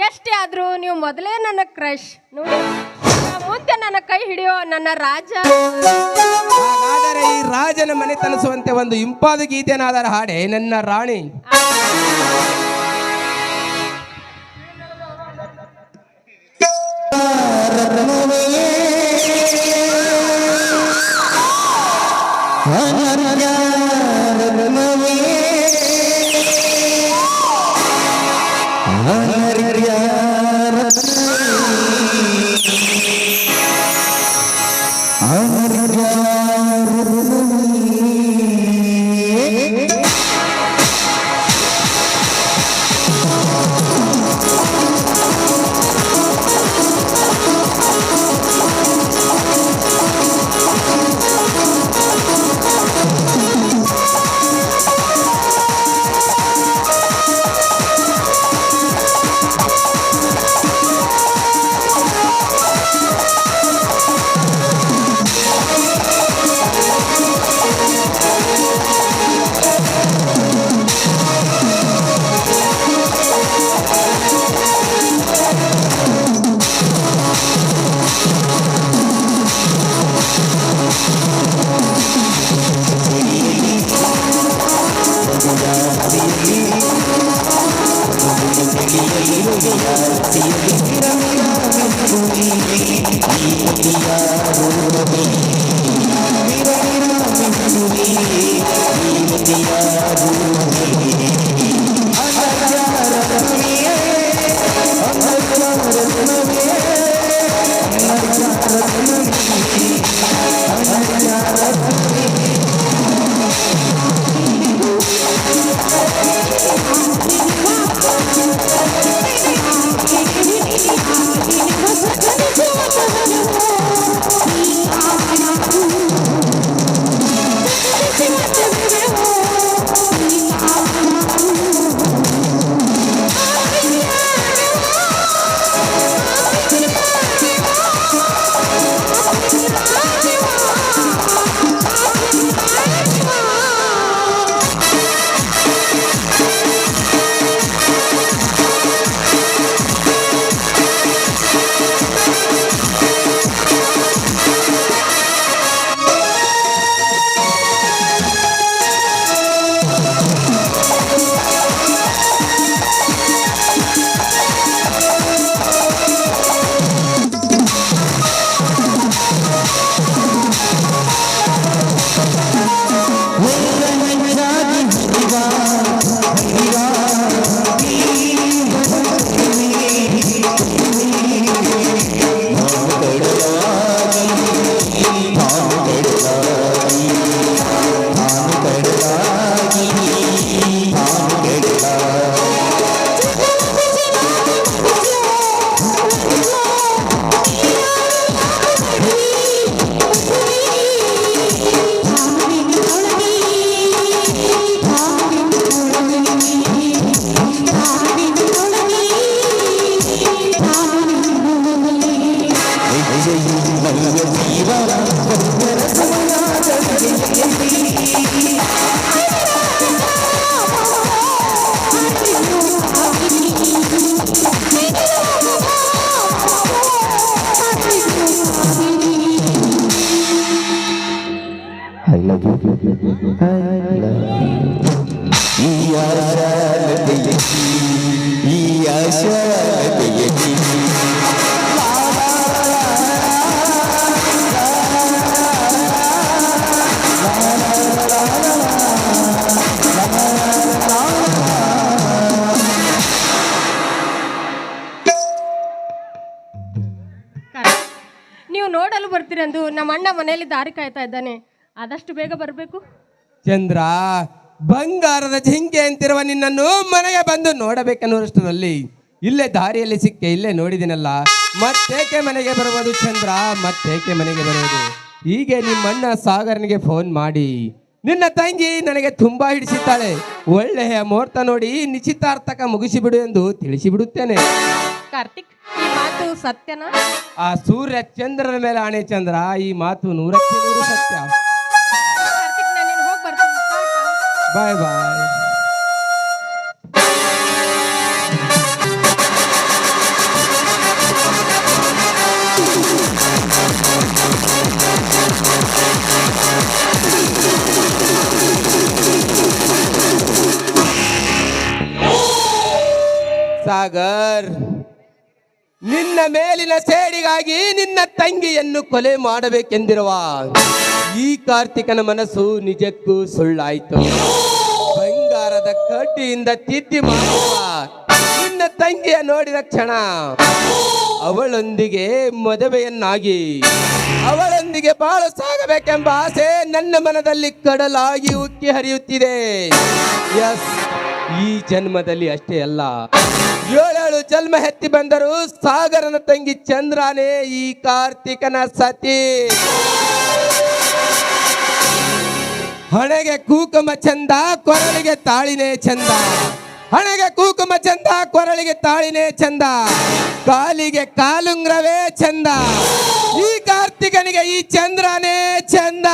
ಎಷ್ಟೇ ಆದ್ರೂ ನೀವು ಮೊದಲೇ ನನ್ನ ಕ್ರಶ್. ನೋಡಿ, ಮುಂದೆ ನನ್ನ ಕೈ ಹಿಡಿಯೋ ನನ್ನ ರಾಜ. ಹಾಗಾದರೆ ಈ ರಾಜನ ಮನೆ ತನಿಸುವಂತೆ ಒಂದು ಇಂಪಾದ ಗೀತೆನಾದರ ಹಾಡೆ ನನ್ನ ರಾಣಿ. Thank you. ನೀವು ನೋಡಲು ಬರ್ತೀರೆಂದು ನಮ್ಮ ಅಣ್ಣ ಮನೆಯಲ್ಲಿ ದಾರಿ ಕಾಯ್ತಾ ಇದ್ದಾನೆ. ಆದಷ್ಟು ಬೇಗ ಬರಬೇಕು. ಚಂದ್ರ, ಬಂಗಾರದ ಜಿಂಕೆ ಅಂತಿರುವ ನಿನ್ನನ್ನು ಮನೆಗೆ ಬಂದು ನೋಡಬೇಕನ್ನುವಷ್ಟರಲ್ಲಿ ಇಲ್ಲೇ ದಾರಿಯಲ್ಲಿ ಸಿಕ್ಕೆ ಇಲ್ಲೇ ನೋಡಿದಿನಲ್ಲ, ಮತ್ತೇಕೆ ಮನೆಗೆ ಬರುವುದು ಚಂದ್ರ, ಮತ್ತೇಕೆ ಮನೆಗೆ ಬರುವುದು? ಹೀಗೆ ನಿಮ್ಮಣ್ಣ ಸಾಗರನಿಗೆ ಫೋನ್ ಮಾಡಿ ನಿನ್ನ ತಂಗಿ ನನಗೆ ತುಂಬಾ ಹಿಡಿಸಿದ್ದಾಳೆ, ಒಳ್ಳೆಯ ಮುಹೂರ್ತ ನೋಡಿ ನಿಶ್ಚಿತಾರ್ಥಕ ಮುಗಿಸಿಬಿಡು ಎಂದು ತಿಳಿಸಿಬಿಡುತ್ತೇನೆ. ಕಾರ್ತಿಕ್, ಈ ಮಾತು ಸತ್ಯನಾ? ಆ ಸೂರ್ಯ ಚಂದ್ರನ ಮೇಲೆ ಆಣೆ ಚಂದ್ರ, ಈ ಮಾತು 100ಕ್ಕೆ 100 ಸತ್ಯ. ಕಾರ್ತಿಕ್, ನಾನು ಹೋಗಿ ಬರ್ತೀನಿ. ಬಾಯ್ ಬಾಯ್. ಸಾಗರ್, ನಿನ್ನ ಮೇಲಿನ ಸೇಡಿಗಾಗಿ ನಿನ್ನ ತಂಗಿಯನ್ನು ಕೊಲೆ ಮಾಡಬೇಕೆಂದಿರುವ ಈ ಕಾರ್ತಿಕನ ಮನಸ್ಸು ನಿಜಕ್ಕೂ ಸುಳ್ಳಾಯಿತು. ಬಂಗಾರದ ಕಟ್ಟಿಯಿಂದ ತಿದ್ದಿ ಮಾಡುವ ನಿನ್ನ ತಂಗಿಯ ನೋಡಿದ ಕ್ಷಣ ಅವಳೊಂದಿಗೆ ಮದುವೆಯನ್ನಾಗಿ ಅವಳೊಂದಿಗೆ ಬಾಳು ಸಾಗಬೇಕೆಂಬ ಆಸೆ ನನ್ನ ಮನದಲ್ಲಿ ಕಡಲಾಗಿ ಉಕ್ಕಿ ಹರಿಯುತ್ತಿದೆ. ಎಸ್, ಈ ಜನ್ಮದಲ್ಲಿ ಅಷ್ಟೇ ಅಲ್ಲ, 7 ಜನ್ಮ ಎತ್ತಿ ಬಂದರೂ ಸಾಗರನ ತಂಗಿ ಚಂದ್ರನೇ ಈ ಕಾರ್ತಿಕನ ಸತಿ. ಹಣೆಗೆ ಕುಂಕುಮ ಚಂದ, ಕೊರಳಿಗೆ ತಾಳಿನೇ ಚಂದ. ಹಣೆಗೆ ಕುಂಕುಮ ಚಂದ, ಕೊರಳಿಗೆ ತಾಳಿನೇ ಚಂದ, ಕಾಲಿಗೆ ಕಾಲುಂಗ್ರವೇ ಚಂದ. ಈ ಕಾರ್ತಿಕನಿಗೆ ಈ ಚಂದ್ರನೇ ಚಂದ.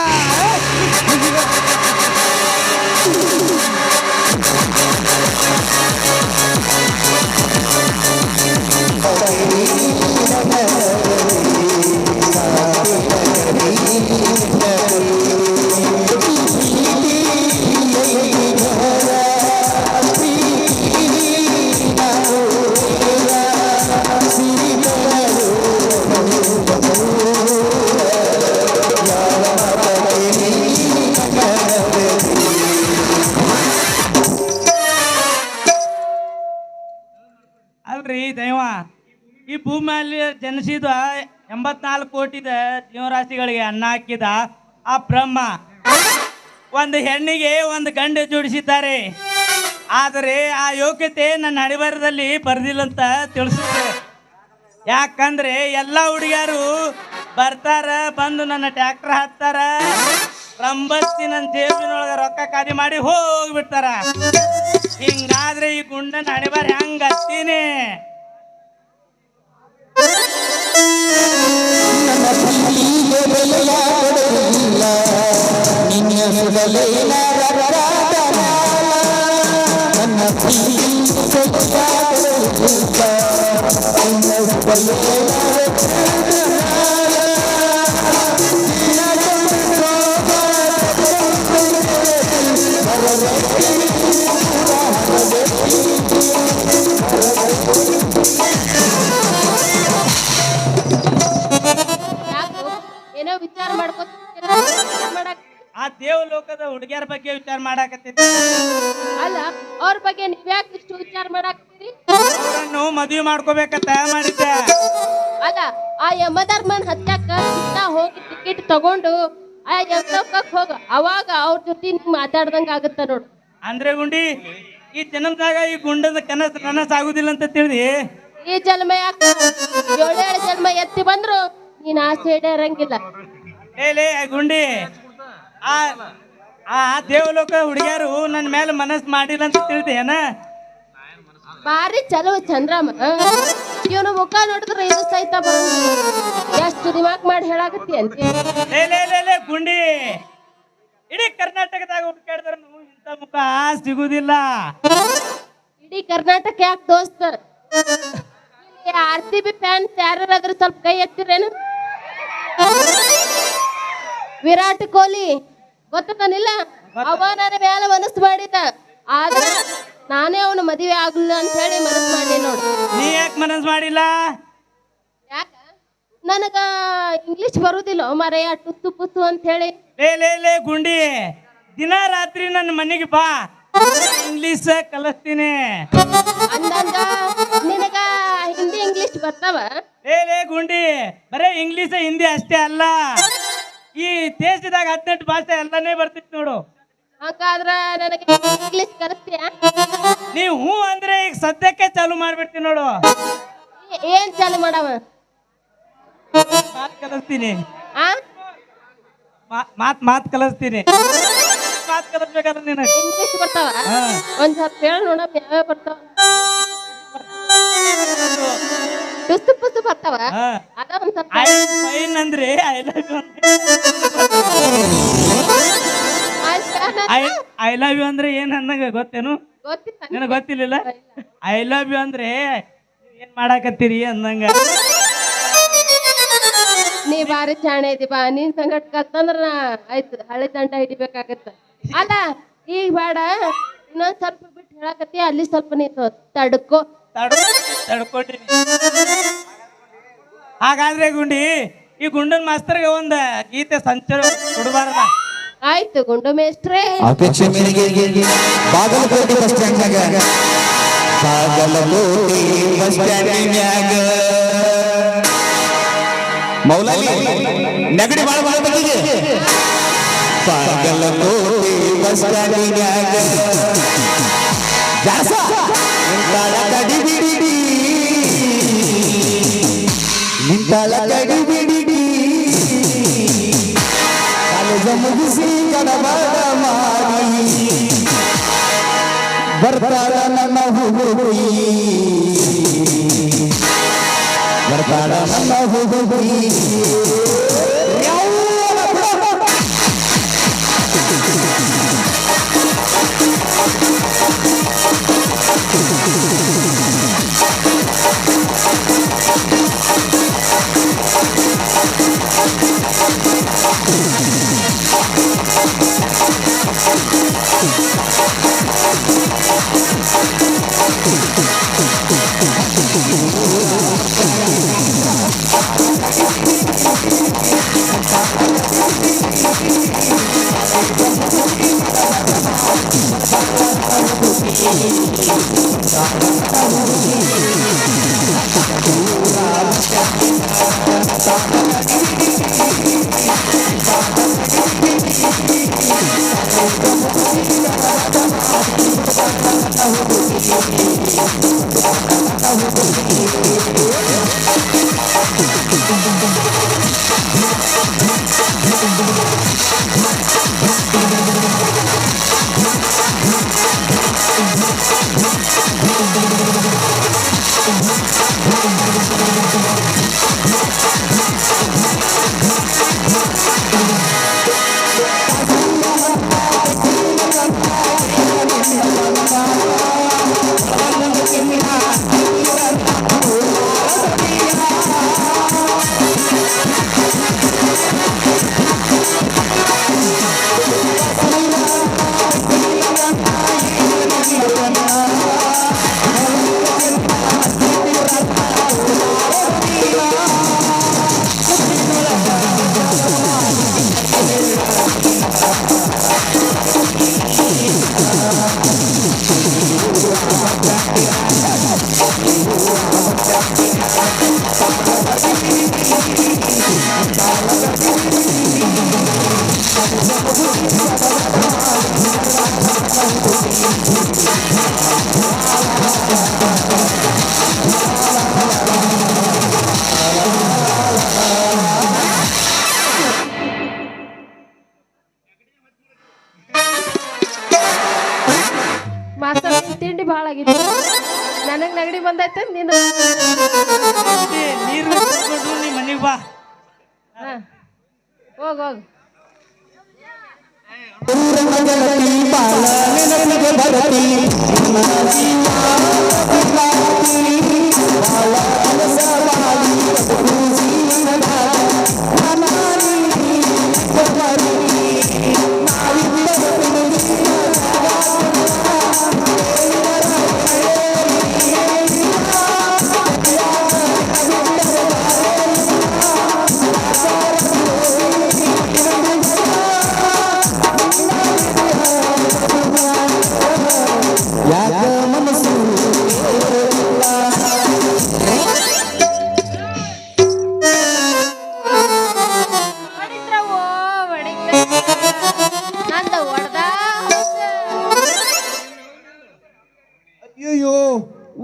ಅಲ್ರಿ ದೈವ, ಈ ಭೂಮಿಯಲ್ಲಿ ಜನಿಸಿದ 84 ಕೋಟಿ ಜೀವರಾಶಿಗಳಿಗೆ ಅನ್ನ ಹಾಕಿದ ಆ ಬ್ರಹ್ಮ ಒಂದು ಹೆಣ್ಣಿಗೆ ಒಂದು ಗಂಡು ಜೋಡಿಸಿದ್ದಾರೆ. ಆದರೆ ಆ ಯೋಗ್ಯತೆ ನನ್ನ ಹಣೆಬರಹದಲ್ಲಿ ಬರೆದಿಲ್ಲ ಅಂತ ತಿಳಿಸುತ್ತೆ. ಯಾಕಂದ್ರೆ ಎಲ್ಲ ಹುಡುಗಿಯರು ಬರ್ತಾರ, ಬಂದು ನನ್ನ ಟ್ಯಾಕ್ಟರ್ ಹತ್ತಾರ, ರಂಬಸ್ತಿ ನನ್ನ ಜೇಬಿನೊಳಗೆ ರೊಕ್ಕ ಖಾಲಿ ಮಾಡಿ ಹೋಗ್ಬಿಡ್ತಾರ. ಹಿಂಗಾದ್ರೆ ಈ ಗುಂಡನ ಹಣೆಬರ ಹೆಂಗ ಹತ್ತೀನಿ? ಏನೋ ವಿಚಾರ ಮಾಡ್ಕೊತ ಆ ದೇವಲೋಕದ ಹುಡುಗಿಯರ ಬಗ್ಗೆ ವಿಚಾರ ಮಾಡಾಕತ್ತಿದ್ದೆ. ಅಲ್ಲ, ಅವ್ರ ಬಗ್ಗೆ ನೀವ್ಯಾಕೆ ಇಷ್ಟು ವಿಚಾರ ಮಾಡಾಕ್ತೀರಿ? ಅವರನ್ನು ಮದುವೆ ಮಾಡ್ಕೋಬೇಕಂತ ಮಾಡಿದ್ದೆ. ಅಲ್ಲ, ಆ ಯಮಧರ್ಮನ್ ಹತ್ಯಾಕ ಹೋಗಿ ಟಿಕೆಟ್ ತಗೊಂಡು ಆ ಯಮಲೋಕಕ್ಕೆ ಹೋಗ, ಅವಾಗ ಅವ್ರ ಜೊತೆ ನೀವ್ ಮಾತಾಡ್ದಂಗ ಆಗುತ್ತ ನೋಡು. ಅಂದ್ರೆ ಗುಂಡಿ, ಈ ಜನ್ಮದಾಗ ಈ ಗುಂಡದ ಕನಸು ಆಗುದಿಲ್ಲ ಅಂತ ತಿಳಿದಿ ಈ ಜನ್ಮ ಯಾಕ 7 ಜನ್ಮ ಎತ್ತಿ ಬಂದ್ರು ನೀನ್ ಆಸೆ ಇರಂಗಿಲ್ಲ. ಏಲೇ ಗುಂಡಿ, ಆ ಆ ದೇವಲೋಕ ಹುಡುಗಿಯರು ನನ್ನ ಮೇಲೆ ಮನಸ್ಸು ಮಾಡಿಲ್ಲ ಅಂತ ತಿಳಿದೇನ? ಬಾರಿ ಚಲೋ ಚಂದ್ರಮ್ಮ, ಇವನು ಮುಖ ನೋಡಿದ್ರೆ ಇದು ಸಹಿತ ಬರೋದು. ಅಷ್ಟು ದಿಮಾಕ್ ಮಾಡಿ ಹೇಳಾಕತ್ತಿ ಅಂತ ಲೇ ಲೇ ಲೇ ಲೇ ಗುಂಡಿ, ಇಡೀ ಕರ್ನಾಟಕದಾಗ ಹುಡುಕಾಡಿದ್ರೆ ಇಂಥ ಮುಖ ಸಿಗುದಿಲ್ಲ. ಇಡೀ ಕರ್ನಾಟಕ ಯಾಕೆ ದೋಸ್ತ? RCB ಫ್ಯಾನ್ಸ್ ಯಾರಾದ್ರೂ ಸ್ವಲ್ಪ ಕೈ ಎತ್ತಿರೇನು? ವಿರಾಟ್ ಕೊಹ್ಲಿ ಗೊತ್ತಾನಿಲ್ಲ, ಅವ ನನ್ನ ಮೇಲೆ ಮನಸ್ಸು ಮಾಡಿದ, ಆದ್ರೆ ನಾನೇ ಅವನು ಮದುವೆ ಆಗ್ಲಿಲ್ಲ ಅಂತ ಹೇಳಿ ಮನಸ್ಸು ಮಾಡಿ ನೋಡು. ನೀ ಯಾಕೆ ಮನಸ್ಸು ಮಾಡಿಲ್ಲ? ಯಾಕ ನನಗ ಇಂಗ್ಲಿಷ್ ಬರುದಿಲ್ಲ ಮರೆಯ ಟುತ್ತು ಪುತ್ತು ಅಂತ ಹೇಳಿ. ಲೇ ಲೇ ಲೇ ಗುಂಡಿ, ದಿನ ರಾತ್ರಿ ನನ್ನ ಮನೆಗೆ ಬಾ, ಇಂಗ್ಲಿಷ್ ಕಲಿಸ್ತೀನಿ. ಅಂದಂಗ ನಿನಗ ಹಿಂದಿ ಇಂಗ್ಲಿಷ್ ಬರ್ತಾವ? ಲೇ ಲೇ ಗುಂಡಿ, ಬರೇ ಇಂಗ್ಲಿಷ್ ಹಿಂದಿ ಅಷ್ಟೇ ಅಲ್ಲ, ಈ ದೇಶದಾಗ 18 ಭಾಷೆ ಎಲ್ಲಾನೇ ಬರ್ತಿತ್ತು ನೋಡು. ಹಂಗಾದ್ರ ನನಗೆ ಇಂಗ್ಲಿಷ್ ಕಲಿಸ್ತೀಯ? ನೀವು ಹೂ ಅಂದ್ರೆ ಈಗ ಸದ್ಯಕ್ಕೆ ಚಾಲು ಮಾಡ್ಬಿಡ್ತೀನಿ ನೋಡು. ಏನ್ ಚಾಲು ಮಾಡವ? ಮಾತ್ ಕಲಿಸ್ತೀನಿ, ಆ ಮಾತ್ ಕಲಿಸ್ತೀನಿ. ಮಾತ್ ಕಲಿಸ್ಬೇಕಾದ್ರೆ ನೀನು ಇಂಗ್ಲಿಷ್ ಬರ್ತಾವ? ಹಾ. ಒಂದ್ ಸ್ವಲ್ಪ ಹೇಳ ನೋಡ, ಯಾವ್ಯಾವ ಬರ್ತಾವ? ಟುಸ್ತು ಪುಸ್ತು ಬರ್ತಾವ? ಹಾ. ಅದ ಒಂದ್ ಸ್ವಲ್ಪ ಐ ಫೈನ್ ಅಂದ್ರೆ I love you I love you ಅಂದ್ರೆ ಏನ್ ಅನ್ನಂಗ ಗೊತ್ತೇನು? ಗೊತ್ತಿತ್ತ? ನಿನಗೆ ಗೊತ್ತಿಲ್ಲ? ಐ ಲವ್ ಯು ಅಂದ್ರೆ ಏನ್ ಮಾಡಾಕತ್ತೀರಿ ಅಂದಂಗ. ನೀ ಬಾರಿ ಚಾಣೆ ಐತಿ ಬಾ, ನೀನ್ ಸಂಗಟ ಕಲ್ತಂದ್ರ ನಾ ಆಯ್ತು ಹಳೆ ದಂಡ ಹಿಡಿಬೇಕಾಗತ್ತ. ಅಲ್ಲ ಈಗ ಬೇಡ, ಇನ್ನೊಂದ್ ಸ್ವಲ್ಪ ಬಿಟ್ಟು ಹೇಳಾಕತ್ತಿ, ಅಲ್ಲಿ ಸ್ವಲ್ಪ ನೀ ತಡ್ಕೋ. ತಡ್ಕೊಂಡಿನಿ. ಹಾಗಾದ್ರೆ ಗುಂಡಿ, ಈ ಗುಂಡನ್ ಮಾಸ್ತರ್ಗೆ ಒಂದ್ ಗೀತೆ ಸಂಚಾರ ಕೊಡಬಾರ್ದ? ಆಯ್ತು ಗುಂಡು ಮೇಸ್ಟ್ರೇ. ಅಪೇಕ್ಷೆ ಮೇರೆಗೆ ಬಾಗಲಕೋಟೆ ಬಸ್ ಸ್ಟ್ಯಾಂಡ್ನಾಗ ಬಾಗಲಕೋಟೆ ಬಸ್ ಸ್ಟ್ಯಾಂಡ್ನ್ಯಾಗ ಮೌಲಾಲಿ ನೆಗಡಿ ಬಾಳ ಬಾಳ ಬಂದಿದೆ. ಬಾಗಲಕೋಟೆ ಬಸ್ ಸ್ಟ್ಯಾಂಡ್ನ್ಯಾಗ ಜಾಸ ನಿಂತಾಳ ಕಡಿಬಿಡಿ, ನಿಂತಾಳ ಕಡಿಬಿಡಿ, ಕಾಲೇಜ ಮುಗಿಸಿ ಕಡಬಾರ ಮಾಡಿ ಬರ್ತಾಳ ನನ್ನ ಹುಡುಗಿ, ಬರ್ತಾಳ ನನ್ನ ಹುಡುಗಿ. ಮಾಸ್ತರ್ ತಿಂಡಿ ಭಾಳ ಆಗಿತ್ತು, ನನಗ್ ನೆಗಡಿ ಬಂದೈತೆ. ನೀನು ನೀರು ನೀ ಮನೆಗೆ ಬಾ, ಹೋಗ್ ಹೋಗ್ ಹೊಡಿತ್ರವೋ ನಂದ ಹೊಡ್ದ ಅಯ್ಯಯ್ಯೋ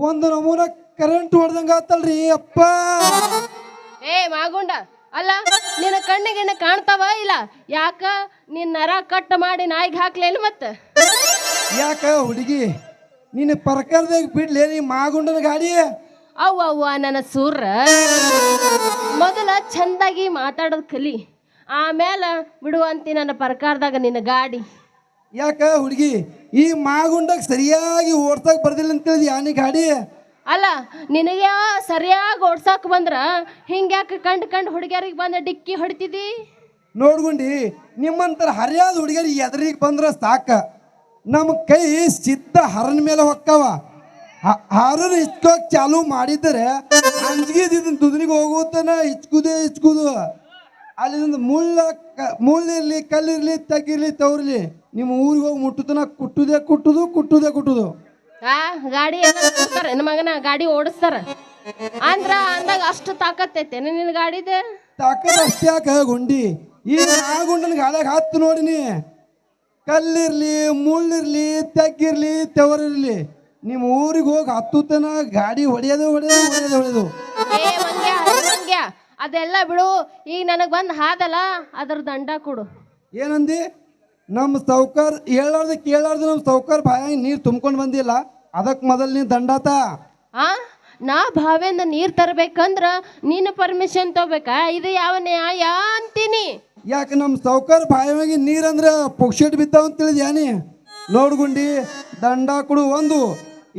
ಒಂದು ನಮೂನ ಕರೆಂಟ್ ಹೊಡೆದಂಗ ಆತಲ್ರಿ ಅಪ್ಪ. ಏ ಮಾಗುಂಡ ಅಲ್ಲ ನಿನ್ನ ಕಣ್ಣಿಗೆ ಕಾಣ್ತಾವ ಇಲ್ಲ ಯಾಕ ನಿನ್ನ ನರ ಕಟ್ ಮಾಡಿ ನಾಯಿಗೆ ಹಾಕ್ಲೇನು ಮತ್ತ ಯಾಕ ಹುಡುಗಿ ನಿನ್ನ ಪ್ರಕಾರದಾಗ ಬಿಡ್ಲಿ ನೀ ಮಾಗುಂಡನ ಗಾಡಿ. ಅವ್ವ ನನ್ನ ಸೂರ್ರ ಮೊದಲ ಚಂದಾಗಿ ಮಾತಾಡೋದು ಕಲಿ ಆಮೇಲೆ ಬಿಡುವಂತಿ ನನ್ನ ಪ್ರಕಾರದಾಗ ನಿನ್ನ ಗಾಡಿ. ಯಾಕ ಹುಡುಗಿ ಈ ಮಾಗುಂಡಾಗ ಸರಿಯಾಗಿ ಓಡ್ಸಕ್ ಬರ್ದಿಲ್ಲ ಅಂತ ಹೇಳಿದ್ಯಾ ನೀ ಗಾಡಿ? ಅಲ್ಲ ನಿನಗೆ ಸರಿಯಾಗಿ ಓಡ್ಸಾಕ್ ಬಂದ್ರ ಹಿಂಗ್ಯಾಕೆ ಕಂಡು ಹುಡುಗಿಯರಿಗೆ ಬಂದ ಡಿಕ್ಕಿ ಹೊಡಿತಿದಿ? ನೋಡ್ಗುಂಡಿ ನಿಮ್ಮಂತರ ಹರಿಯಾದ ಹುಡುಗಿಯರು ಎದುರಿಗೆ ಬಂದ್ರ ಸಾಕ, ನಮ್ಮ ಕೈ ಸಿದ್ಧ ಹರನ ಮೇಲೆ ಹೊಕ್ಕವ. ಹಾರನ ಹಿಚ್ಕೋಕ್ ಚಾಲು ಮಾಡಿದರೆ ಅಂಜಿಗೆ ದುದನಿಗೆ ಹೋಗುತ್ತಾನ ಹಿಚ್ಕುದು. ಅಲ್ಲಿಂದ ಮುಳ್ಳಿರ್ಲಿ ಕಲ್ಲಿರ್ಲಿ ತಗ್ಗಿರ್ಲಿ ತವ್ರಲಿ ನಿಮ್ಮ ಊರಿಗೆ ಹೋಗಿ ಮುಟ್ಟುತ್ತನ ಕುಟ್ಟುದು. ಗಾಡಿ ಎಲ್ಲ ಕೊಡ್ತಾರ ನನ್ನ ಮಗನ ಗಾಡಿ ಓಡಿಸ್ತಾರ ಅಂದಾಗ ಅಷ್ಟು ತಾಕತ್ತೈತೆ ನಿನ್ನ ಗಾಡಿದೆ? ತಾಕತ್ ಅಷ್ಟೇ ಯಾಕ ಗುಂಡಿ, ಈ ನಾಗುಂಡನ ಗಾಳಿಯಾಗ ಹತ್ತು ನೋಡಿನಿ. ಕಲ್ಲಿರ್ಲಿ ಮುಳ್ಳಿರ್ಲಿ ತಗ್ಗಿರ್ಲಿ ತೆವರಿರ್ಲಿ ನಿಮ್ಮ ಊರಿಗೆ ಹೋಗಿ ಹತ್ತುತ್ತನ ಗಾಡಿ ಹೊಡೆಯೋದು. ಏ ಮಂಗ್ಯ ಅದೆಲ್ಲ ಬಿಡು, ಈಗ ನನಗೆ ಬಂದು ಹಾದಲ್ಲ ಅದ್ರ ದಂಡ ಕೊಡು. ಏನಂದಿ? ನಮ್ಮ ಸೌಕರ್ ಕೇಳಾರ್ದು ನಮ್ಮ ಸೌಕರ್ ಬಾಯಾಗ ನೀರು ತುಂಬ್ಕೊಂಡು ಬಂದಿಲ್ಲ, ಅದಕ್ಕೆ ಮೊದಲು ನೀನು ದಂಡಾತ. ನಾ ಭಾವೆಂದ ನೀರು ತರಬೇಕಂದ್ರ ನೀನು ಪರ್ಮಿಷನ್ ತಗೋಬೇಕಾ? ಇದು ಯಾವ ನ್ಯಾಯ ಅಂತೀನಿ? ಯಾಕೆ ನಮ್ಮ ಸೌಕರ್ ಬಾಯಾಗಿ ನೀರಂದ್ರೆ ಪುಕ್ಷೆಟ್ ಬಿದ್ದಾವ ಅಂತ ತಿಳಿದ್ಯಾನಿ? ನೋಡ್ಗುಂಡಿ ದಂಡ ಕೊಡು ಒಂದು,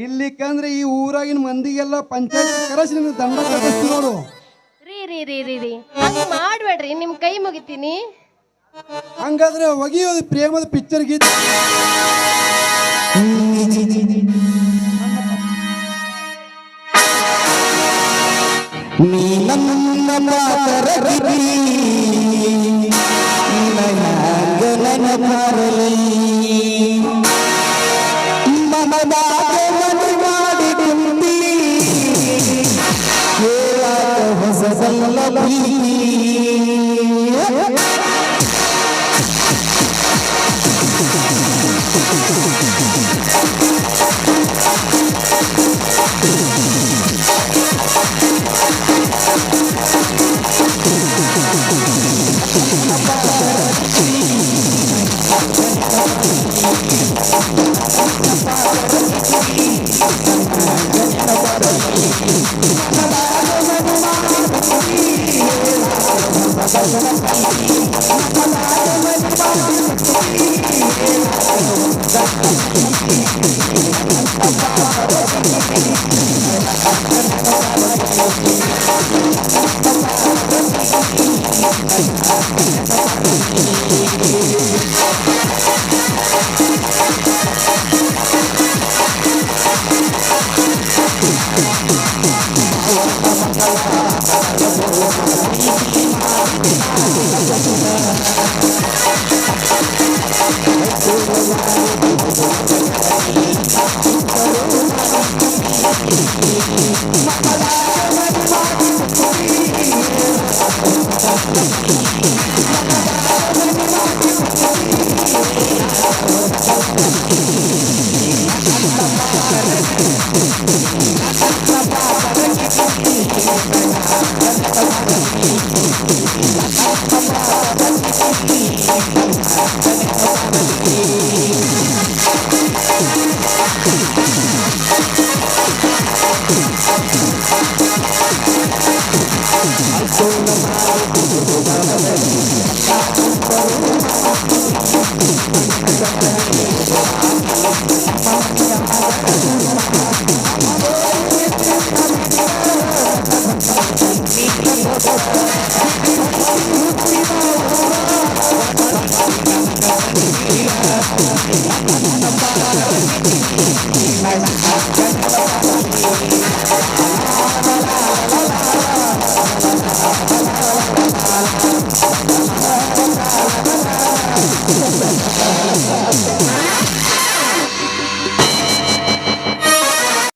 ಇಲ್ಲಿಕಂದ್ರೆ ಈ ಊರಾಗಿನ ಮಂದಿಗೆಲ್ಲ ಪಂಚಾಯತ್ ಕರೆಸಿ ನಿಮ್ಗೆ ದಂಡ ಕಟ್ಟಿಸ್ತೀವಿ ನೋಡು. ರೀ ಹಂಗೆ ಮಾಡ್ಬೇಡ್ರಿ, ನಿಮ್ಮ ಕೈ ಮುಗಿತೀನಿ. ಹಂಗಾದ್ರೆ ಒಗಿಯೋದು ಪ್ರೇಮದ ಪಿಕ್ಚರ್ ಗೀತೆ.